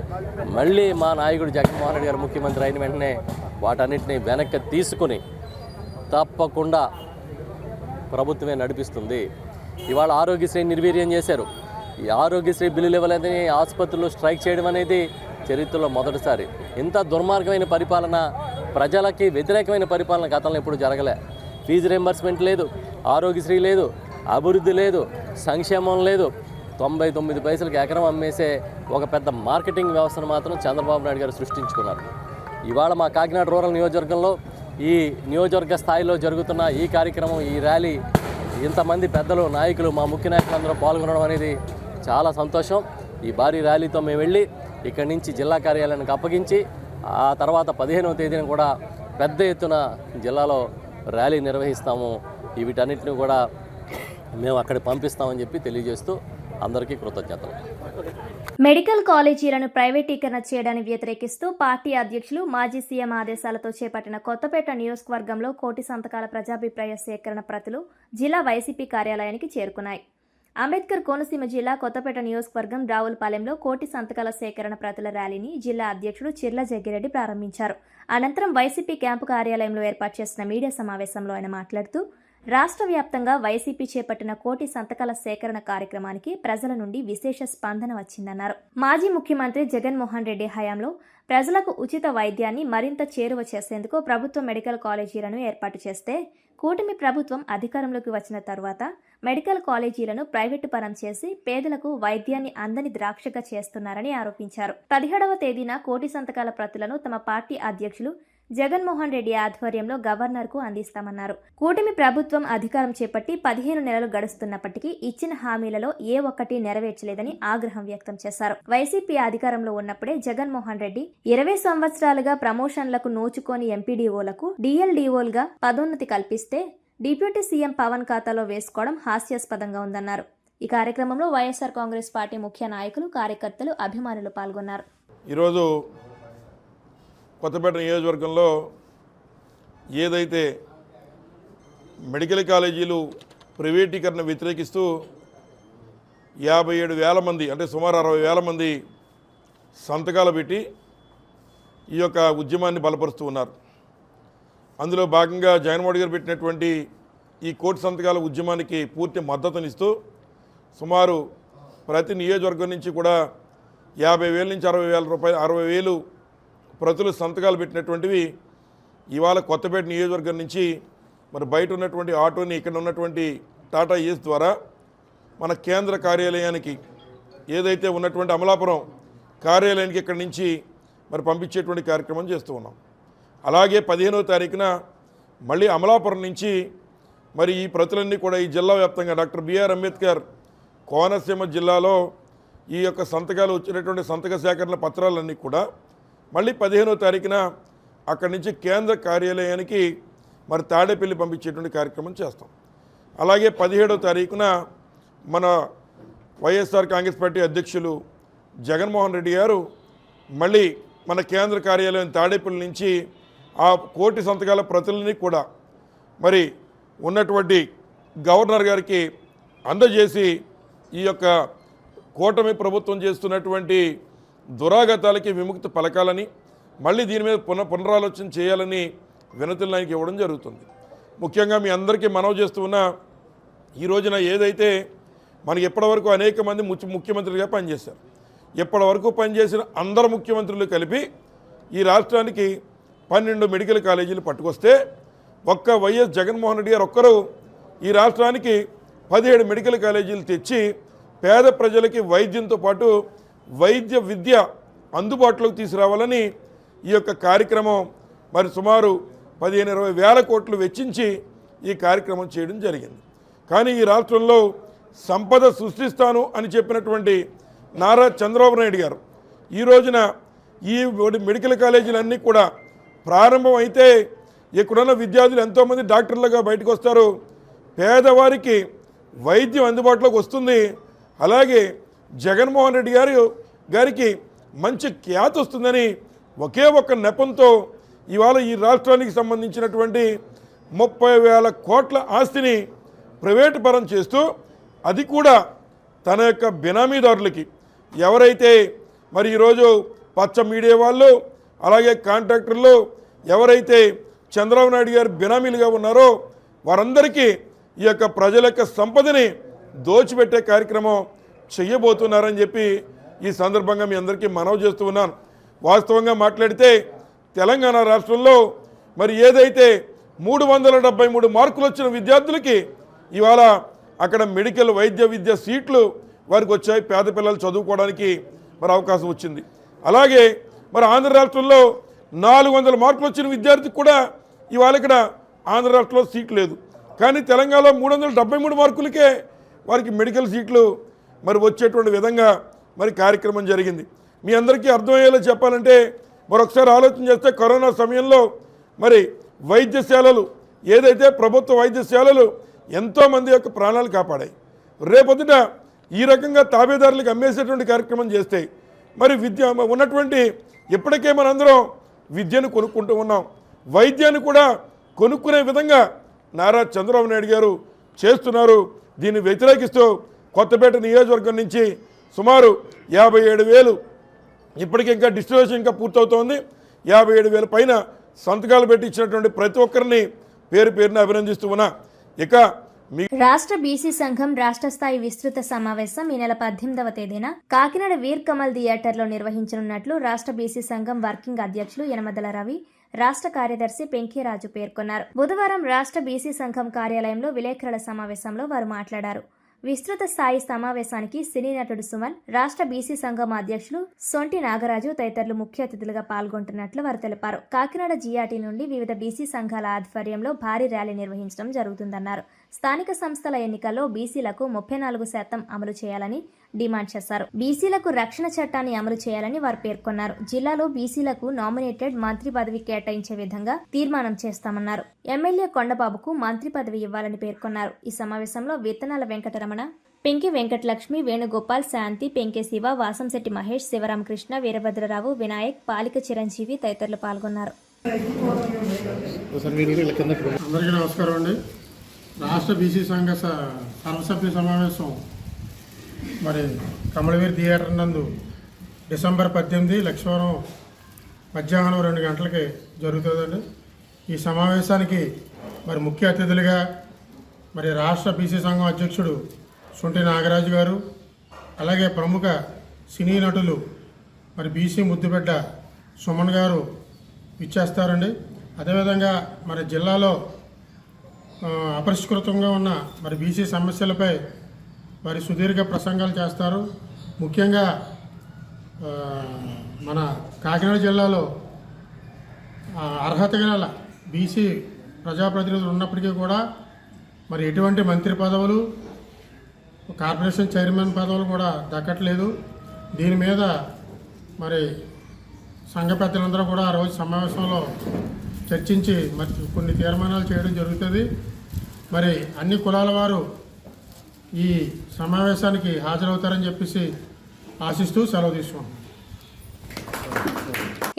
Speaker 6: మళ్ళీ మా నాయకుడు జగన్మోహన్ రెడ్డి గారు ముఖ్యమంత్రి అయిన వెంటనే వాటన్నిటిని వెనక్కి తీసుకుని తప్పకుండా ప్రభుత్వమే నడిపిస్తుంది. ఇవాళ ఆరోగ్యశ్రీ నిర్వీర్యం చేశారు. ఈ ఆరోగ్యశ్రీ బిల్లులు ఇవ్వలేదని ఆసుపత్రులు స్ట్రైక్ చేయడం అనేది చరిత్రలో మొదటిసారి. ఇంత దుర్మార్గమైన పరిపాలన, ప్రజలకి వ్యతిరేకమైన పరిపాలన గతంలో ఎప్పుడు జరగలే. ఫీజు రింబర్స్మెంట్ లేదు, ఆరోగ్యశ్రీ లేదు, అభివృద్ధి లేదు, సంక్షేమం లేదు. 99 పైసలకి ఎకరం అమ్మేసే ఒక పెద్ద మార్కెటింగ్ వ్యవస్థను మాత్రం చంద్రబాబు నాయుడు గారు సృష్టించుకున్నారు. ఇవాళ మా కాకినాడ రూరల్ నియోజకవర్గంలో ఈ నియోజకవర్గ స్థాయిలో జరుగుతున్న ఈ కార్యక్రమం, ఈ ర్యాలీ, ఇంతమంది పెద్దలు నాయకులు, మా ముఖ్య నాయకులందరూ పాల్గొనడం అనేది చాలా సంతోషం. ఈ భారీ ర్యాలీతో మేము వెళ్ళి ఇక్కడి నుంచి జిల్లా కార్యాలయానికి అప్పగించి ఆ తర్వాత 15వ తేదీన కూడా పెద్ద ఎత్తున జిల్లాలో ర్యాలీ నిర్వహిస్తాము. వీటన్నిటిని కూడా మేము అక్కడ పంపిస్తామని చెప్పి తెలియజేస్తూ అందరికీ కృతజ్ఞతలు.
Speaker 1: మెడికల్ కాలేజీలను ప్రైవేటీకరణ చేయడాన్ని వ్యతిరేకిస్తూ పార్టీ అధ్యక్షులు మాజీ సీఎం ఆదేశాలతో చేపట్టిన కొత్తపేట నియోజకవర్గంలో 1,000 సంతకాల ప్రజాభిప్రాయ సేకరణ ప్రతులు జిల్లా వైసీపీ కార్యాలయానికి చేరుకున్నాయి. అంబేద్కర్ కోనసీమ జిల్లా కొత్తపేట నియోజకవర్గం రావులపాలెంలో 1,000 సంతకాల సేకరణ ప్రతుల ర్యాలీని జిల్లా అధ్యక్షుడు చిర్ల జగ్గిరెడ్డి ప్రారంభించారు. అనంతరం వైసీపీ క్యాంపు కార్యాలయంలో ఏర్పాటు చేసిన మీడియా సమావేశంలో ఆయన మాట్లాడుతూ రాష్ట్ర వ్యాప్తంగా వైసీపీ చేపట్టిన 1,000 సంతకాల సేకరణ కార్యక్రమానికి ప్రజల నుండి విశేష స్పందన వచ్చిందన్నారు. మాజీ ముఖ్యమంత్రి జగన్మోహన్ రెడ్డి హయాంలో ప్రజలకు ఉచిత వైద్యాన్ని మరింత చేరువ చేసేందుకు ప్రభుత్వ మెడికల్ కాలేజీలను ఏర్పాటు చేస్తే కూటమి ప్రభుత్వం అధికారంలోకి వచ్చిన తర్వాత మెడికల్ కాలేజీలను ప్రైవేటు పరం చేసి పేదలకు వైద్యాన్ని అందని ద్రాక్షగా చేస్తున్నారని ఆరోపించారు. 17వ తేదీన 1,000 సంతకాల ప్రతులను తమ పార్టీ అధ్యక్షులు జగన్మోహన్ రెడ్డి ఆధ్వర్యంలో గవర్నర్కు అందిస్తామన్నారు. కూటమి ప్రభుత్వం అధికారం చేపట్టి 15 నెలలు గడుస్తున్నప్పటికీ ఇచ్చిన హామీలలో ఏ ఒక్కటి నెరవేర్చలేదని ఆగ్రహం వ్యక్తం చేశారు. వైసీపీ అధికారంలో ఉన్నప్పుడే జగన్మోహన్ రెడ్డి 20 సంవత్సరాలుగా ప్రమోషన్లకు నోచుకోని ఎంపీడీఓలకు డీఎల్డీఓలుగా పదోన్నతి కల్పిస్తే డిప్యూటీ సీఎం పవన్ ఖాతాలో వేసుకోవడం హాస్యాస్పదంగా ఉందన్నారు. ఈ కార్యక్రమంలో వైఎస్ఆర్ కాంగ్రెస్ పార్టీ ముఖ్య నాయకులు, కార్యకర్తలు, అభిమానులు పాల్గొన్నారు.
Speaker 7: ఈరోజు కొత్తపేట నియోజకవర్గంలో ఏదైతే మెడికల్ కాలేజీలు ప్రైవేటీకరణ వ్యతిరేకిస్తూ 57,000 మంది, అంటే సుమారు 60,000 మంది సంతకాలు పెట్టి ఈ యొక్క ఉద్యమాన్ని బలపరుస్తూ ఉన్నారు. అందులో భాగంగా జగన్మోహన్ గారు పెట్టినటువంటి ఈ 1,000 సంతకాల ఉద్యమానికి పూర్తి మద్దతునిస్తూ సుమారు ప్రతి నియోజకవర్గం నుంచి కూడా 50,000 నుంచి 60,000 ప్రతులు సంతకాలు పెట్టినటువంటివి ఇవాళ కొత్తపేట నియోజకవర్గం నుంచి మరి బయట ఉన్నటువంటి ఆటోని ఇక్కడ ఉన్నటువంటి టాటా ఏస్ ద్వారా మన కేంద్ర కార్యాలయానికి, ఏదైతే ఉన్నటువంటి అమలాపురం కార్యాలయానికి ఇక్కడి నుంచి మరి పంపించేటువంటి కార్యక్రమం చేస్తూ ఉన్నాం. అలాగే 15వ తారీఖున మళ్ళీ అమలాపురం నుంచి మరి ఈ ప్రతులన్నీ కూడా ఈ జిల్లా వ్యాప్తంగా డాక్టర్ బిఆర్ అంబేద్కర్ కోనసీమ జిల్లాలో ఈ యొక్క సంతకాలు వచ్చినటువంటి సంతక సేకరణ పత్రాలన్నీ కూడా మళ్ళీ 15వ తారీఖున అక్కడి నుంచి కేంద్ర కార్యాలయానికి మరి తాడేపల్లి పంపించేటువంటి కార్యక్రమం చేస్తాం. అలాగే 17వ తారీఖున మన వైఎస్ఆర్ కాంగ్రెస్ పార్టీ అధ్యక్షులు జగన్మోహన్ రెడ్డి గారు మళ్ళీ మన కేంద్ర కార్యాలయం తాడేపల్లి నుంచి ఆ కోటి సంతకాల ప్రతులని కూడా మరి ఉన్నటువంటి గవర్నర్ గారికి అందజేసి ఈ యొక్క కూటమి ప్రభుత్వం చేస్తున్నటువంటి దురాగతాలకి విముక్తి పలకాలని, మళ్ళీ దీని మీద పునరాలోచన చేయాలని వినతులు ఆయనకి ఇవ్వడం జరుగుతుంది. ముఖ్యంగా మీ అందరికీ మనవి చేస్తూ ఉన్న ఈ రోజున ఏదైతే మనకి ఇప్పటివరకు అనేక మంది ముఖ్యమంత్రులుగా పనిచేశారు, ఇప్పటివరకు పనిచేసిన అందరు ముఖ్యమంత్రులు కలిపి ఈ రాష్ట్రానికి 12 మెడికల్ కాలేజీలు పట్టుకొస్తే ఒక్క వైఎస్ జగన్మోహన్ రెడ్డి గారు ఒక్కరు ఈ రాష్ట్రానికి 17 మెడికల్ కాలేజీలు తెచ్చి పేద ప్రజలకి వైద్యంతో పాటు వైద్య విద్య అందుబాటులోకి తీసుకురావాలని ఈ యొక్క కార్యక్రమం మరి సుమారు 15-20 వేల కోట్లు వెచ్చించి ఈ కార్యక్రమం చేయడం జరిగింది. కానీ ఈ రాష్ట్రంలో సంపద సృష్టిస్తాను అని చెప్పినటువంటి నారా చంద్రబాబు నాయుడు గారు ఈ రోజున ఈ మెడికల్ కాలేజీలన్నీ కూడా ప్రారంభం అయితే ఇక్కడున్న విద్యార్థులు ఎంతోమంది డాక్టర్లుగా బయటకు వస్తారు, పేదవారికి వైద్యం అందుబాటులోకి వస్తుంది, అలాగే జగన్మోహన్ రెడ్డి గారికి మంచి ఖ్యాతి వస్తుందని ఒకే ఒక్క నెపంతో ఇవాళ ఈ రాష్ట్రానికి సంబంధించినటువంటి 30,000 కోట్ల ఆస్తిని ప్రైవేటు పరం చేస్తూ అది కూడా తన యొక్క బినామీదారులకి ఎవరైతే మరి ఈరోజు పచ్చ మీడియా వాళ్ళు అలాగే కాంట్రాక్టర్లు ఎవరైతే చంద్రబాబు నాయుడు గారు బినామీలుగా ఉన్నారో వారందరికీ ఈ యొక్క ప్రజల యొక్క సంపదని దోచిపెట్టే కార్యక్రమం చెయ్యబోతున్నారని చెప్పి ఈ సందర్భంగా మీ అందరికీ మనవి చేస్తూ ఉన్నాను. వాస్తవంగా మాట్లాడితే తెలంగాణ రాష్ట్రంలో మరి ఏదైతే 373 మార్కులు వచ్చిన విద్యార్థులకి ఇవాళ అక్కడ మెడికల్ వైద్య విద్య సీట్లు వారికి వచ్చాయి, పేద పిల్లలు చదువుకోవడానికి మరి అవకాశం వచ్చింది. అలాగే మరి ఆంధ్ర రాష్ట్రంలో 400 మార్కులు వచ్చిన విద్యార్థికి కూడా ఇవాళ ఇక్కడ ఆంధ్ర రాష్ట్రంలో సీట్ లేదు, కానీ తెలంగాణలో 373 మార్కులకే వారికి మెడికల్ సీట్లు మరి వచ్చేటువంటి విధంగా మరి కార్యక్రమం జరిగింది. మీ అందరికీ అర్థమయ్యేలా చెప్పాలంటే మరొకసారి ఆలోచన చేస్తే కరోనా సమయంలో మరి వైద్యశాలలు ఏదైతే ప్రభుత్వ వైద్యశాలలు ఎంతోమంది యొక్క ప్రాణాలు కాపాడాయి, రేపొద్దుట ఈ రకంగా తాబేదారులకు అమ్మేసేటువంటి కార్యక్రమం చేస్తే మరి విద్య ఉన్నటువంటి ఇప్పటికే మనందరం విద్యను కొనుక్కుంటూ ఉన్నాం, వైద్యాన్ని కూడా కొనుక్కునే విధంగా నారా చంద్రబాబు నాయుడు గారు చేస్తున్నారు. దీన్ని వ్యతిరేకిస్తూ కొత్తపేట నియోజకవర్గం నుంచి సుమారు 57,000 ఇప్పటికీ ఇంకా డిస్ట్రిబ్యూషన్ ఇంకా పూర్తవుతోంది, 57,000 పైన సంతకాలు పెట్టి ఇచ్చినటువంటి ప్రతి ఒక్కరిని పేరు పేరున అభినందిస్తూ ఉన్నా. ఇక
Speaker 1: రాష్ట్ర బీసీ సంఘం రాష్ట్ర స్థాయి విస్తృత సమావేశం ఈ నెల 18వ తేదీన కాకినాడ వీర్ కమల్ థియేటర్లో నిర్వహించనున్నట్లు రాష్ట్ర బీసీ సంఘం వర్కింగ్ అధ్యక్షులు యనమదల రవి, రాష్ట్ర కార్యదర్శి పెంకిరాజు పేర్కొన్నారు. బుధవారం రాష్ట్ర బీసీ సంఘం కార్యాలయంలో విలేకరుల సమావేశంలో వారు మాట్లాడారు. విస్తృత స్థాయి సమావేశానికి సినీ నటుడు సుమన్, రాష్ట్ర బీసీ సంఘం అధ్యక్షులు సొంటి నాగరాజు తదితరులు ముఖ్య అతిథులుగా పాల్గొంటున్నట్లు వారు తెలిపారు. కాకినాడ జిఆర్టీ నుండి వివిధ బీసీ సంఘాల ఆధ్వర్యంలో భారీ ర్యాలీ నిర్వహించడం జరుగుతుందన్నారు. స్థానిక సంస్థల ఎన్నికల్లో బీసీలకు 34% అమలు చేయాలని డిమాండ్ చేశారు. బీసీలకు రక్షణ చట్టాన్ని అమలు చేయాలని వారు పేర్కొన్నారు. జిల్లాలో బీసీలకు నామినేటెడ్ మంత్రి పదవి కేటాయించే విధంగా తీర్మానం చేస్తామన్నారు. ఎమ్మెల్యే కొండబాబుకు మంత్రి పదవి ఇవ్వాలని పేర్కొన్నారు. ఈ సమావేశంలో విత్తనాల వెంకటరమణ, పెంకి వెంకటలక్ష్మి, వేణుగోపాల్, శాంతి, పెంకే శివ, వాసంశెట్టి మహేష్, శివరామకృష్ణ, వీరభద్రరావు, వినాయక్, పాలిక చిరంజీవి తదితరులు పాల్గొన్నారు.
Speaker 8: అందరికీ నమస్కారం అండి. రాష్ట్ర బీసీ సంఘ సర్వసభ్య సమావేశం మరి కమలవీర్ థియేటర్ నందు డిసెంబర్ 18 లక్ష్మీవారం మధ్యాహ్నం 2 గంటలకి జరుగుతుందండి. ఈ సమావేశానికి మరి ముఖ్య అతిథులుగా మరి రాష్ట్ర బీసీ సంఘం అధ్యక్షుడు సొంటి నాగరాజు గారు, అలాగే ప్రముఖ సినీ నటులు మరి బీసీ ముద్దుబిడ్డ సుమన్ గారు ఇచ్చేస్తారండి. అదేవిధంగా మరి జిల్లాలో అపరిష్కృతంగా ఉన్న మరి బీసీ సమస్యలపై మరి సుదీర్ఘ ప్రసంగాలు చేస్తారు. ముఖ్యంగా మన కాకినాడ జిల్లాలో అర్హత గల బీసీ ప్రజాప్రతినిధులు ఉన్నప్పటికీ కూడా మరి ఎటువంటి మంత్రి పదవులు, కార్పొరేషన్ చైర్మన్ పదవులు కూడా దక్కట్లేదు. దీని మీద మరి సంఘ పెద్దలందరూ కూడా ఆ రోజు సమావేశంలో చర్చించి మరి కొన్ని తీర్మానాలు చేయడం జరుగుతుంది. మరి అన్ని కులాల వారు ఈ సమావేశానికి హాజరవుతారని చెప్పేసి ఆశిస్తూ సెలవు తీసుకుంటాం.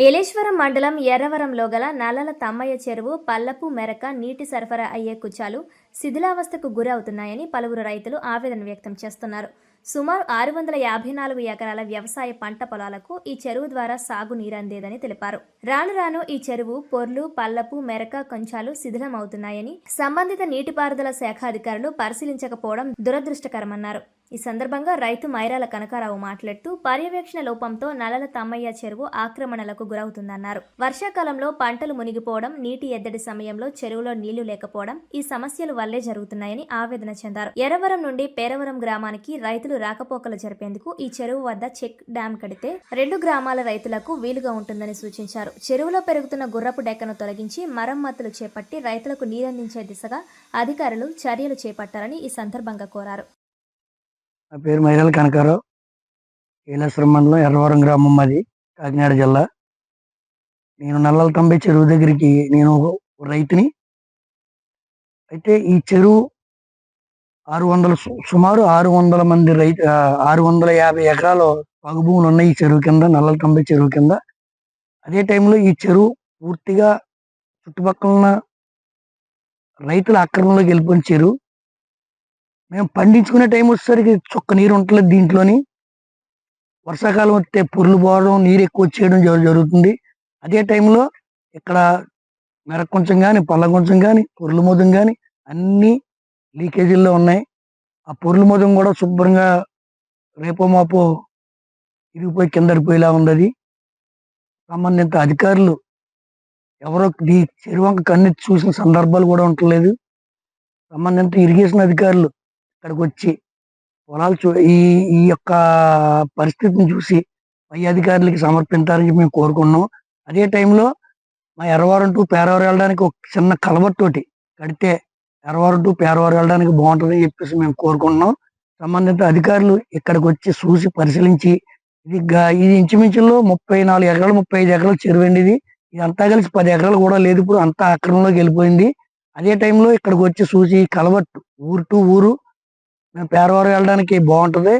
Speaker 1: ఏలేశ్వరం మండలం ఎర్రవరంలో గల నల్లల తమ్మయ్య చెరువు పల్లపు మెరక నీటి సరఫరా అయ్యే కుచాలు శిథిలావస్థకు గురవుతున్నాయని పలువురు రైతులు ఆవేదన వ్యక్తం చేస్తున్నారు. సుమారు 654 ఎకరాల వ్యవసాయ పంట పొలాలకు ఈ చెరువు ద్వారా సాగు నీరందేదని తెలిపారు. రాను రాను ఈ చెరువు పొర్లు పల్లపు మెరక కొంచాలు శిథిలమవుతున్నాయని సంబంధిత నీటిపారుదల శాఖ అధికారులు పరిశీలించకపోవడం దురదృష్టకరమన్నారు. ఈ సందర్భంగా రైతు మైరాల కనకారావు మాట్లాడుతూ పర్యవేక్షణ లోపంతో నల్లల తమ్మయ్య చెరువు ఆక్రమణలకు గురవుతుందన్నారు. వర్షాకాలంలో పంటలు మునిగిపోవడం, నీటి ఎద్దడి సమయంలో చెరువులో నీళ్లు లేకపోవడం ఈ సమస్యల వల్లే జరుగుతున్నాయని ఆవేదన చెందారు. ఎర్రవరం నుండి పేరవరం గ్రామానికి రైతులు రాకపోకలు జరిపేందుకు ఈ చెరువు వద్ద చెక్ డ్యాం కడితే 2 గ్రామాల రైతులకు వీలుగా ఉంటుందని సూచించారు. చెరువులో పెరుగుతున్న గుర్రపు డెక్కను తొలగించి మరమ్మతులు చేపట్టి రైతులకు నీరందించే దిశగా అధికారులు చర్యలు చేపట్టాలని ఈ సందర్భంగా కోరారు.
Speaker 9: నా పేరు మైరాల కనకారావు. ఏలేశ్వరం మండలం ఎర్రవరం గ్రామం మాది, కాకినాడ జిల్లా. నేను నల్లల తంబై చెరువు దగ్గరికి నేను రైతుని. అయితే ఈ చెరువు సుమారు 600 మంది 650 ఎకరాలు సాగు భూములు ఉన్నాయి ఈ చెరువు కింద, నల్లల తంబై చెరువు కింద. అదే టైంలో ఈ చెరువు పూర్తిగా చుట్టుపక్కల ఉన్న రైతుల ఆక్రమణలోకి వెళ్ళిపోయిన చెరువు. మేము పండించుకునే టైం వచ్చేసరికి చుక్క నీరు ఉండలేదు దీంట్లోని. వర్షాకాలం వస్తే పొర్లు పోవడం, నీరు ఎక్కువ వచ్చేయడం జరుగుతుంది. అదే టైంలో ఇక్కడ మెరక కొంచెం కానీ, పళ్ళ కొంచెం కానీ, పొర్లు మొదం కానీ అన్నీ లీకేజీల్లో ఉన్నాయి. ఆ పొర్లు మొదం కూడా శుభ్రంగా రేపో మాపో ఇరిగిపోయి కిందడిపోయేలా ఉంది. అది సంబంధిత అధికారులు ఎవరో ఈ చెరువు కన్నెత్తి చూసిన సందర్భాలు కూడా ఉండలేదు. సంబంధిత ఇరిగేషన్ అధికారులు ఇక్కడికి వచ్చి పొలాలు ఈ యొక్క పరిస్థితిని చూసి పై అధికారులకి సమర్పించాలని మేము కోరుకున్నాం. అదే టైంలో మా ఎర్రవరం టు పేరవరం వెళ్ళడానికి ఒక చిన్న కలవతోటి కడితే ఎర్రవరం టు పేరవరం వెళ్ళడానికి బాగుంటుందని చెప్పేసి మేము కోరుకుంటున్నాం. సంబంధిత అధికారులు ఇక్కడికి వచ్చి చూసి పరిశీలించి ఇది ఇంచుమించులో 34 ఎకరాలు 35 ఎకరాలు చెరువు అండి. ఇది అంతా కలిసి 10 ఎకరాలు కూడా లేదు. ఇప్పుడు అంతా ఆక్రమణలోకి వెళ్ళిపోయింది. అదే టైంలో ఇక్కడికి వచ్చి చూసి కలవట్టు ఊరు టు ఊరు మేము పేరవరం వెళ్ళడానికి బాగుంటుంది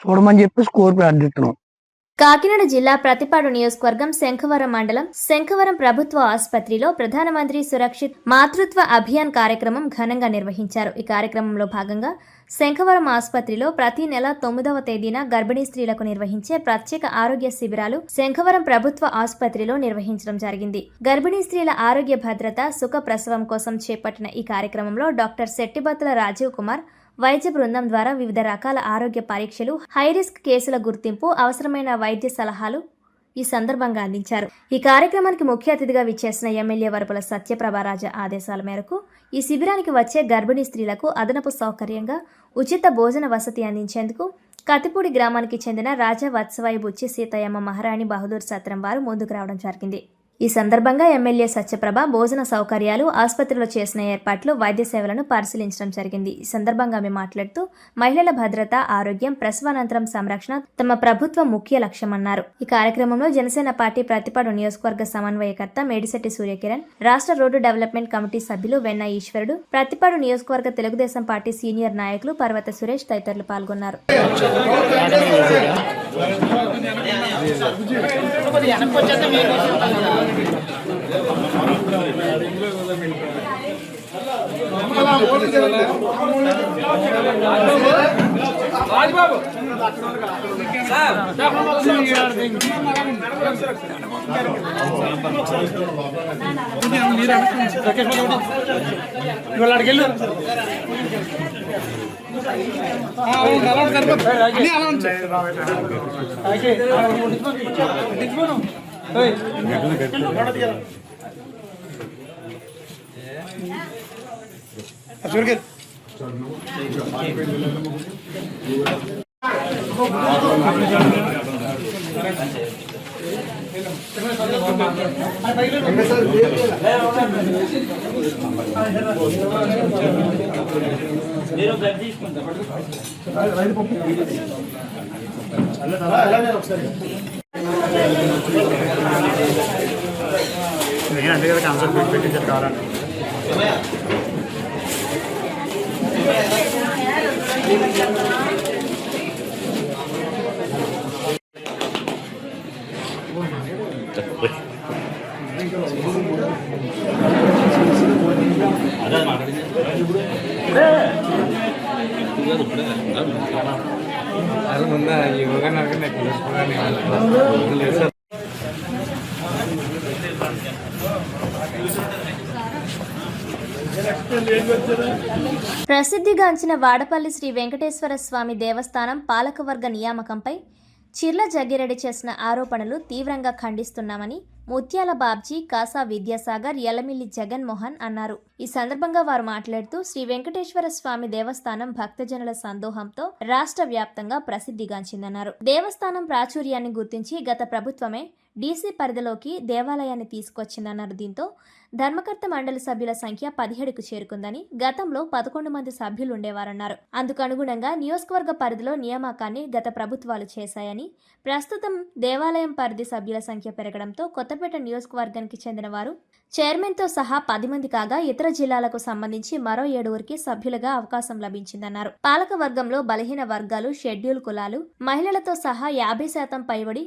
Speaker 9: చూడమని చెప్పేసి కోరి ప్రార్థిస్తున్నాం.
Speaker 1: కాకినాడ జిల్లా ప్రతిపాడు నియోజకవర్గం శంఖవరం మండలం శంఖవరం ప్రభుత్వ ఆసుపత్రిలో ప్రధానమంత్రి సురక్షిత్ మాతృత్వ అభియాన్ కార్యక్రమం ఘనంగా నిర్వహించారు. ఈ కార్యక్రమంలో భాగంగా శంఖవరం ఆసుపత్రిలో ప్రతి నెల 9వ తేదీన గర్భిణీ స్త్రీలకు నిర్వహించే ప్రత్యేక ఆరోగ్య శిబిరాలు శంఖవరం ప్రభుత్వ ఆసుపత్రిలో నిర్వహించడం జరిగింది. గర్భిణీ స్త్రీల ఆరోగ్య భద్రత, సుఖ ప్రసవం కోసం చేపట్టిన ఈ కార్యక్రమంలో డాక్టర్ శెట్టిబత్తుల రాజీవ్ కుమార్ వైద్య బృందం ద్వారా వివిధ రకాల ఆరోగ్య పరీక్షలు, హైరిస్క్ కేసుల గుర్తింపు, అవసరమైన వైద్య సలహాలు ఈ సందర్భంగా అందించారు. ఈ కార్యక్రమానికి ముఖ్య అతిథిగా విచ్చేసిన ఎమ్మెల్యే వరపుల సత్యప్రభారాజ ఆదేశాల మేరకు ఈ శిబిరానికి వచ్చే గర్భిణీ స్త్రీలకు అదనపు సౌకర్యంగా ఉచిత భోజన వసతి అందించేందుకు కతిపూడి గ్రామానికి చెందిన రాజా వత్సవాయి బుచ్చి సీతయ్యమ్మ మహారాణి బహదూర్ సత్రం వారు ముందుకు రావడం జరిగింది. ఈ సందర్భంగా ఎమ్మెల్యే సత్యప్రభ భోజన సౌకర్యాలు, ఆసుపత్రిలో చేసిన ఏర్పాట్లు, వైద్య సేవలను పరిశీలించడం జరిగింది. ఈ సందర్భంగా ఆమె మాట్లాడుతూ మహిళల భద్రత, ఆరోగ్యం, ప్రసవానంతరం సంరక్షణ తమ ప్రభుత్వం ముఖ్య లక్ష్యమన్నారు. ఈ కార్యక్రమంలో జనసేన పార్టీ ప్రతిపాడు నియోజకవర్గ సమన్వయకర్త మేడిశెట్టి సూర్యకిరణ్, రాష్ట్ర రోడ్డు డెవలప్మెంట్ కమిటీ సభ్యులు వెన్న ఈశ్వరుడు, ప్రతిపాడు నియోజకవర్గ తెలుగుదేశం పార్టీ సీనియర్ నాయకులు పర్వత సురేష్ తదితరులు పాల్గొన్నారు.
Speaker 10: అంటే కదా కాన్సెప్ట్ పెట్టించారు కావాలంటే
Speaker 1: ప్రసిద్ధిగాంచిన వాడపల్లి శ్రీ వెంకటేశ్వర స్వామి దేవస్థానం పాలకవర్గ నియామకంపై చిర్ల జగ్గిరెడ్డి చేసిన ఆరోపణలు తీవ్రంగా ఖండిస్తున్నామని ముత్యాల బాబ్జీ, కాసా విద్యాసాగర్, యలమిల్లి జగన్మోహన్ అన్నారు. ఈ సందర్భంగా వారు మాట్లాడుతూ శ్రీ వెంకటేశ్వర స్వామి దేవస్థానం భక్తజనుల సందోహంతో రాష్ట్ర వ్యాప్తంగా ప్రసిద్ధిగాంచిందన్నారు. దేవస్థానం ప్రాచుర్యాన్ని గుర్తించి గత ప్రభుత్వమే డీసీ పరిధిలోకి దేవాలయాన్ని తీసుకొచ్చిందన్నారు. దీంతో ధర్మకర్త మండలి సభ్యుల సంఖ్య 17కు చేరుకుందని, గతంలో 11 మంది సభ్యులు ఉండేవారన్నారు. అందుకు అనుగుణంగా నియోజకవర్గ పరిధిలో నియామకాన్ని గత ప్రభుత్వాలు చేశాయని, ప్రస్తుతం దేవాలయం పరిధి సభ్యుల సంఖ్య పెరగడంతో కొత్తపేట నియోజకవర్గానికి చెందిన వారు చైర్మన్తో సహా 10 మంది కాగా, ఇతర జిల్లాలకు సంబంధించి మరో 7 సభ్యులుగా అవకాశం లభించిందన్నారు. పాలక వర్గంలో బలహీన వర్గాలు, షెడ్యూల్ కులాలు, మహిళలతో సహా 50% పైబడి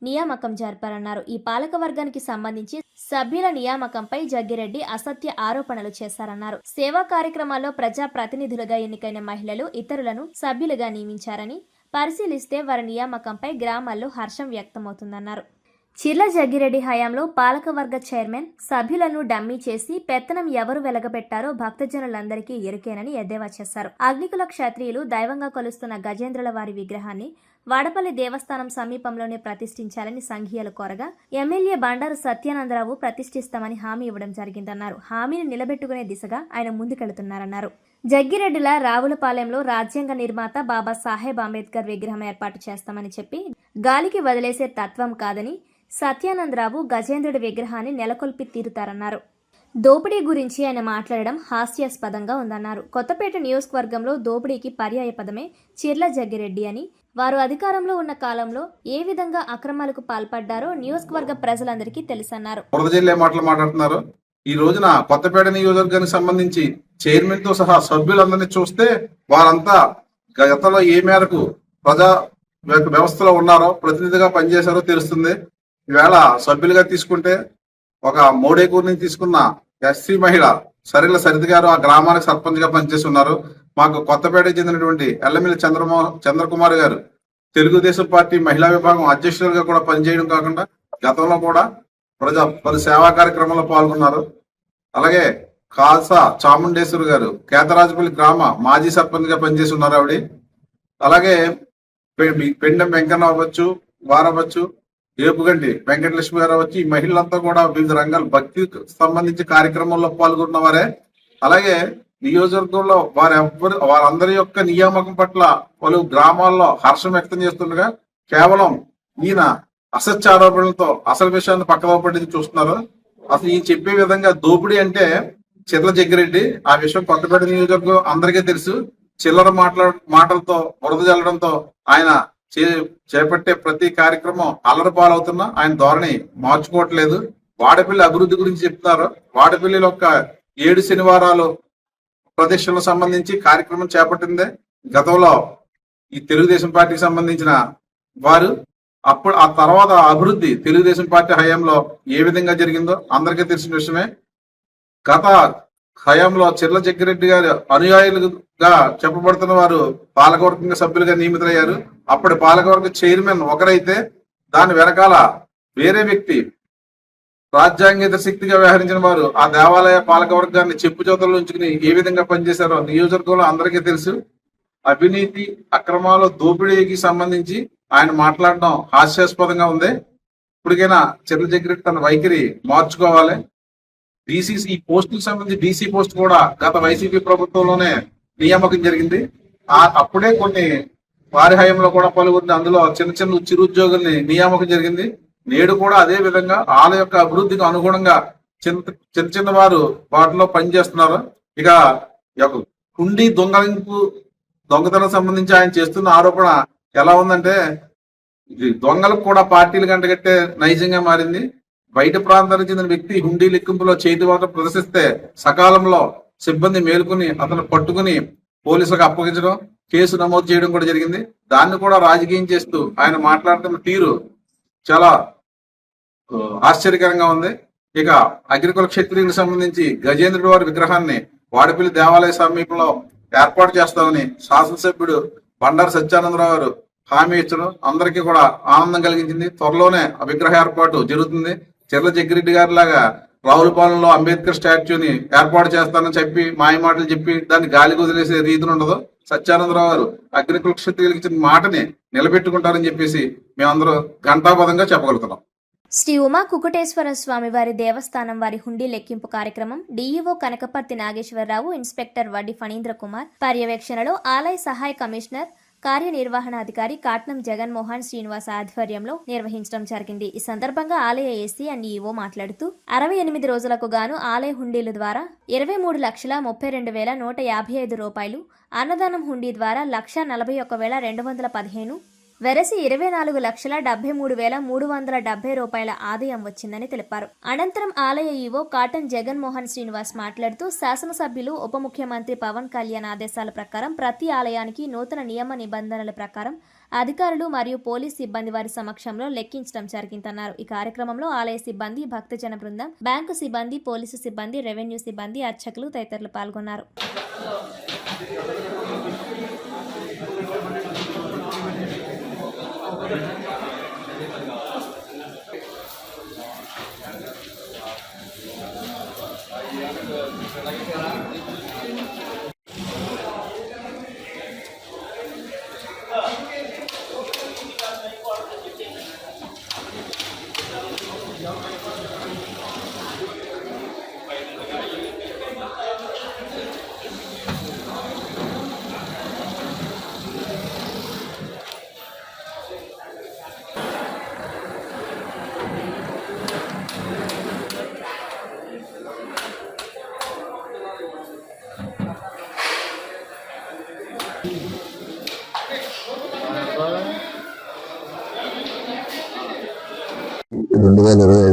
Speaker 1: నియామకం జరిపారన్నారు. ఈ పాలక వర్గానికి సంబంధించి సభ్యుల నియామకంపై జగ్గిరెడ్డి అసత్య ఆరోపణలు చేశారన్నారు. సేవా కార్యక్రమాల్లో ప్రజా ప్రతినిధులుగా ఎన్నికైన మహిళలు ఇతరులను సభ్యులుగా నియమించారని, పరిశీలిస్తే వారి నియామకంపై గ్రామాల్లో హర్షం వ్యక్తమవుతుందన్నారు. చిర్ల జగ్గిరెడ్డి హయాంలో పాలకవర్గ చైర్మన్ సభ్యులను డమ్మీ చేసి పెత్తనం ఎవరు వెలగబెట్టారో భక్తజనులందరికీ ఎరుకేనని ఎద్దేవా చేశారు. అగ్నికుల క్షత్రియులు దైవంగా కొలుస్తున్న గజేంద్రుల వారి విగ్రహాన్ని వాడపల్లి దేవస్థానం సమీపంలోనే ప్రతిష్ఠించాలని సంఘీయులు కోరగా, ఎమ్మెల్యే బండారు సత్యానందరావు ప్రతిష్ఠిస్తామని హామీ ఇవ్వడం జరిగిందన్నారు. హామీని నిలబెట్టుకునే దిశగా ఆయన ముందుకెళ్తున్నారన్నారు. జగ్గిరెడ్డిల రావులపాలెంలో రాజ్యాంగ నిర్మాత బాబా సాహెబ్ అంబేద్కర్ విగ్రహం ఏర్పాటు చేస్తామని చెప్పి గాలికి వదిలేసే తత్వం కాదని, సత్యానందరావు గజేంద్రుడి విగ్రహాన్ని నెలకొల్పి తీరుతారన్నారు. దోపిడీ గురించి ఆయన మాట్లాడడం హాస్యాస్పదంగా ఉందన్నారు. కొత్తపేట నియోజకవర్గంలో దోపిడీకి పర్యాయ పదమే చిర్ల జగ్గిరెడ్డి అని, వారు అధికారంలో ఉన్న కాలంలో ఏ విధంగా అక్రమాలకు పాల్పడ్డారో నియోజకవర్గ ప్రజలందరికీ తెలుసన్నారు.
Speaker 11: మాట్లాడుతున్నారు. ఈ రోజున కొత్తపేట నియోజకవర్గానికి సంబంధించి చైర్మన్ తో సహా సభ్యులందరినీ చూస్తే వారంతా గతంలో ఏ మేరకు ప్రజా వ్యవస్థలో ఉన్నారో, ప్రతినిధిగా పనిచేశారో తెలుస్తుంది. ఈవేళ సభ్యులుగా తీసుకుంటే ఒక మోడేకూరు నుంచి తీసుకున్న ఎస్సీ మహిళ సరిల సరిత గారు ఆ గ్రామానికి సర్పంచ్ గా పనిచేసి ఉన్నారు. మాకు కొత్తపేటకు చెందినటువంటి ఎల్లమిల్లి చంద్రకుమార్ గారు తెలుగుదేశం పార్టీ మహిళా విభాగం అధ్యక్షులుగా కూడా పనిచేయడం కాకుండా గతంలో కూడా పలు సేవా కార్యక్రమంలో పాల్గొన్నారు. అలాగే కాసా చాముండేశ్వరి గారు కేతరాజపల్లి గ్రామ మాజీ సర్పంచ్ గా పనిచేసి ఉన్నారు ఆవిడ. అలాగే పెండెం వెంకన్న అవ్వచ్చు, వారవచ్చు, ఏపుగంటి వెంకటలక్ష్మి గారు వచ్చి ఈ మహిళలంతా కూడా వివిధ రంగాల భక్తికి సంబంధించి కార్యక్రమంలో పాల్గొన్న వారే. అలాగే నియోజకవర్గంలో వారందరి యొక్క నియామకం పట్ల పలు గ్రామాల్లో హర్షం వ్యక్తం చేస్తుండగా కేవలం ఈయన అసత్య ఆరోపణలతో అసలు విషయాన్ని పక్కన పట్టి చూస్తున్నారు. అసలు ఈయన చెప్పే విధంగా దోపిడీ అంటే చిర్ల జగ్గిరెడ్డి, ఆ విషయం కొత్తపేట నియోజకవర్గం అందరికీ తెలుసు. చిల్లర మాటలతో బురద జల్లడంతో ఆయన చేపట్టే ప్రతి కార్యక్రమం అల్లరిపాలవుతున్నా ఆయన ధోరణి మార్చుకోవట్లేదు. వాడపల్లి అభివృద్ధి గురించి చెప్తున్నారు. వాడపల్లిలో ఒక 7 శనివారాలు ప్రదర్శనలకు సంబంధించి కార్యక్రమం చేపట్టిందే గతంలో ఈ తెలుగుదేశం పార్టీకి సంబంధించిన వారు. అప్పుడు ఆ తర్వాత అభివృద్ధి తెలుగుదేశం పార్టీ హయాంలో ఏ విధంగా జరిగిందో అందరికీ తెలిసిన విషయమే. గత హయాంలో చిర్ల జగ్గిరెడ్డి గారి అనుయాయులుగా చెప్పబడుతున్న వారు పాలకవర్గ సభ్యులుగా నియమితులయ్యారు. అప్పటి పాలకవర్గ చైర్మన్ ఒకరైతే దాని వెనకాల వేరే వ్యక్తి రాజ్యాంగేతర శక్తిగా వ్యవహరించిన వారు ఆ దేవాలయ పాలకవర్గాన్ని చెప్పు చేతుల్లో ఉంచుకుని ఏ విధంగా పనిచేశారో నియోజకవర్గంలో అందరికీ తెలుసు. అవినీతి, అక్రమాలు, దోపిడీకి సంబంధించి ఆయన మాట్లాడడం హాస్యాస్పదంగా ఉంది. ఇప్పటికైనా చిర్ల జగ్గిరెడ్డి తన వైఖరి మార్చుకోవాలి. డీసీసీ ఈ పోస్టులకు సంబంధించి డీసీ పోస్ట్ కూడా గత వైసీపీ ప్రభుత్వంలోనే నియామకం జరిగింది. అప్పుడే కొన్ని వారి హయాంలో కూడా పలువురిని అందులో చిన్న చిరుద్యోగుల్ని నియామకం జరిగింది. నేడు కూడా అదే విధంగా వాళ్ళ యొక్క అభివృద్ధికి అనుగుణంగా చిన్న వారు వాటిలో పనిచేస్తున్నారు. ఇక హుండీ దొంగతనం సంబంధించి ఆయన చేస్తున్న ఆరోపణ ఎలా ఉందంటే దొంగలకు కూడా పార్టీలు గంటగట్టే నైజంగా మారింది. బయట ప్రాంతానికి చెందిన వ్యక్తి హుండీ లెక్కింపులో చేతివాటం ప్రదర్శిస్తే సకాలంలో సిబ్బంది మేలుకుని అతను పట్టుకుని పోలీసులకు అప్పగించడం, కేసు నమోదు చేయడం కూడా జరిగింది. దాన్ని కూడా రాజకీయం చేస్తూ ఆయన మాట్లాడుతున్న తీరు చాలా ఆశ్చర్యకరంగా ఉంది. ఇక అగ్రికుల క్షత్రియులకు సంబంధించి గజేంద్రుడి వారి విగ్రహాన్ని వాడపల్లి దేవాలయ సమీపంలో ఏర్పాటు చేస్తామని శాసనసభ్యుడు బండారు సత్యానందరావు గారు హామీ ఇచ్చడం అందరికీ కూడా ఆనందం కలిగించింది. త్వరలోనే ఆ విగ్రహ ఏర్పాటు జరుగుతుంది. చెర్ల జగ్గిరెడ్డి గారి లాగా రావులపాలెంలో అంబేద్కర్ స్టాచ్యూని ఏర్పాటు చేస్తానని చెప్పి మాయమాటలు చెప్పి దాన్ని గాలి వదిలేసే రీతిలో ఉండదు. సత్యానందరావు గారు అగ్నికులక్ష ఇచ్చిన మాటని నిలబెట్టుకుంటారని చెప్పేసి మేమందరం ఘంటాపదంగా చెప్పగలుగుతున్నాం.
Speaker 1: శ్రీ ఉమా కుకుటేశ్వర స్వామి వారి దేవస్థానం వారి హుండీ లెక్కింపు కార్యక్రమం డీఈఓ కనకపర్తి నాగేశ్వరరావు, ఇన్స్పెక్టర్ వడ్డి ఫణీంద్ర కుమార్ పర్యవేక్షణలో ఆలయ సహాయ కమిషనర్ కార్యనిర్వహణాధికారి కాట్నం జగన్మోహన్ శ్రీనివాస్ ఆధ్వర్యంలో నిర్వహించడం జరిగింది. ఈ సందర్భంగా ఆలయ ఏసీ అండ్ ఈఓ మాట్లాడుతూ 68 రోజులకు గాను ఆలయ హుండీల ద్వారా 23,32,155 రూపాయలు, అన్నదానం హుండీ ద్వారా 1,41,215, వెరసి 24,73,370 రూపాయల ఆదాయం వచ్చిందని తెలిపారు. అనంతరం ఆలయ ఈవో కాటన్ జగన్మోహన్ శ్రీనివాస్ మాట్లాడుతూ శాసనసభ్యులు, ఉప ముఖ్యమంత్రి పవన్ కళ్యాణ్ ఆదేశాల ప్రకారం ప్రతి ఆలయానికి నూతన నియమ నిబంధనల ప్రకారం అధికారులు మరియు పోలీస్ సిబ్బంది వారి సమక్షంలో లెక్కించడం జరిగిందన్నారు. ఈ కార్యక్రమంలో ఆలయ సిబ్బంది, భక్తజన బృందం, బ్యాంకు సిబ్బంది, పోలీసు సిబ్బంది, రెవెన్యూ సిబ్బంది, అర్చకులు తదితరులు పాల్గొన్నారు.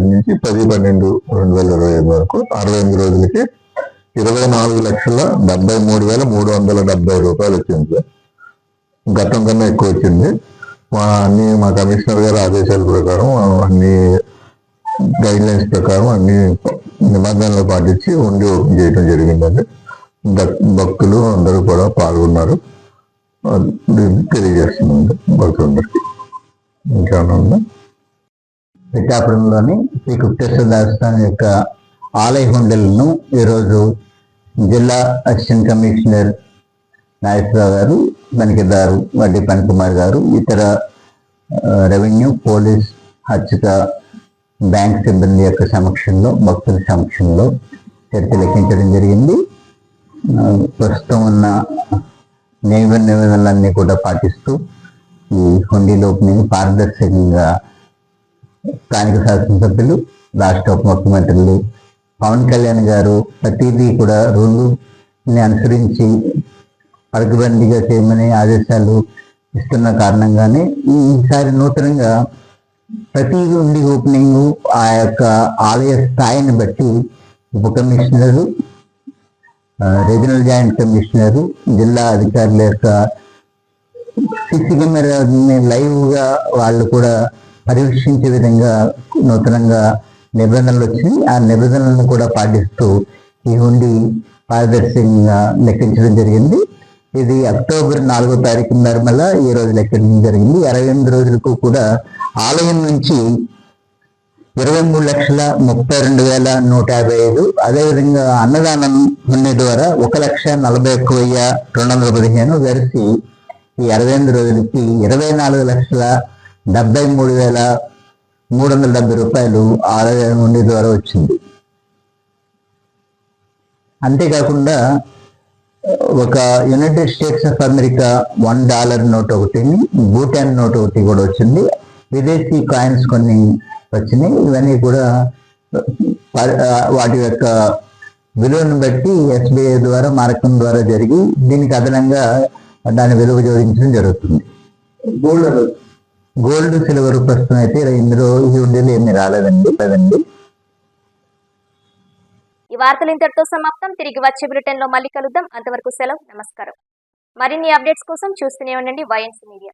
Speaker 12: నుంచి 10/12/2025 వరకు 68 రోజులకి 24,73,370 రూపాయలు వచ్చింది సార్. గతం కన్నా ఎక్కువ వచ్చింది. మా కమిషనర్ గారి ఆదేశాల ప్రకారం అన్ని గైడ్ లైన్స్ ప్రకారం అన్ని నిబంధనలు పాటించి ఉండి ఓపెన్ చేయడం జరిగిందండి. భక్తులు అందరూ కూడా పాల్గొన్నారు. తెలియజేస్తున్నాం భక్తులందరికీ. ఇంకేమన్నా ఉందా?
Speaker 13: పిఠాపురంలోని శ్రీ కుక్తేశ్వర దేవస్థానం యొక్క ఆలయ హుండీలను ఈరోజు జిల్లా అసిస్టెంట్ కమిషనర్ నాగేశ్వరరావు గారు, తనిఖీదారు వడ్డీ పనికుమార్ గారు, ఇతర రెవెన్యూ, పోలీస్, అర్చక, బ్యాంక్ సిబ్బంది యొక్క సమక్షంలో, భక్తుల సమక్షంలో చర్చ లెక్కించడం జరిగింది. ప్రస్తుతం ఉన్న నిబంధనలన్నీ కూడా పాటిస్తూ ఈ హుండీల ఓపెనింగ్ పారదర్శకంగా స్థానిక శాసనసభ్యులు, రాష్ట్ర ఉప ముఖ్యమంత్రులు పవన్ కళ్యాణ్ గారు ప్రతిదీ కూడా రూల్ని అనుసరించి పరగబందీగా చేయమని ఆదేశాలు ఇస్తున్న కారణంగానే ఈసారి నూతనంగా ప్రతి హుండీ ఓపెనింగ్ ఆ యొక్క ఆలయ స్థాయిని బట్టి ఉప కమిషనరు, రీజనల్ జాయింట్ కమిషనరు, జిల్లా అధికారుల యొక్క సిసి కెమెరాని లైవ్గా వాళ్ళు కూడా పరీక్షించే విధంగా నూతనంగా నిబంధనలు వచ్చి ఆ నిబంధనలను కూడా పాటిస్తూ ఈ హుండీ పారదర్శకంగా లెక్కించడం జరిగింది. ఇది అక్టోబర్ 4వ తారీఖు నిర్మల ఈ రోజు లెక్కించడం జరిగింది. 68 రోజులకు కూడా ఆలయం నుంచి 23,32,155, అదేవిధంగా అన్నదానం హుండీ ద్వారా 1,41,215 వెరసి ఈ 68 రోజులకి 24,73,370 రూపాయలు ఆలయ హుండీ ద్వారా వచ్చింది. అంతేకాకుండా ఒక United states of America $1 note ఒకటిని, భూటాన్ నోట్ ఒకటి కూడా వచ్చింది. విదేశీ కాయిన్స్ కొన్ని వచ్చినాయి. ఇవన్నీ కూడా వాటి యొక్క విలువను బట్టి SBI ద్వారా మారకం ద్వారా జరిగి దీనికి అదనంగా దాని విలువ జోడించడం జరుగుతుంది. గోల్డ్ సిల్వర్ ప్రస్తుతం అయితే ఇందులో ఈ హుండీలు ఏమీ రాలేదండి.
Speaker 1: ఈ వార్తలు ఇంతటితో సమాప్తం. తిరిగి వచ్చే బులెటిన్ లో మళ్ళీ కలుద్దాం. అంతవరకు సెలవు, నమస్కారం. మరిన్ని అప్డేట్స్ కోసం చూస్తూనే ఉండండి YNC మీడియా.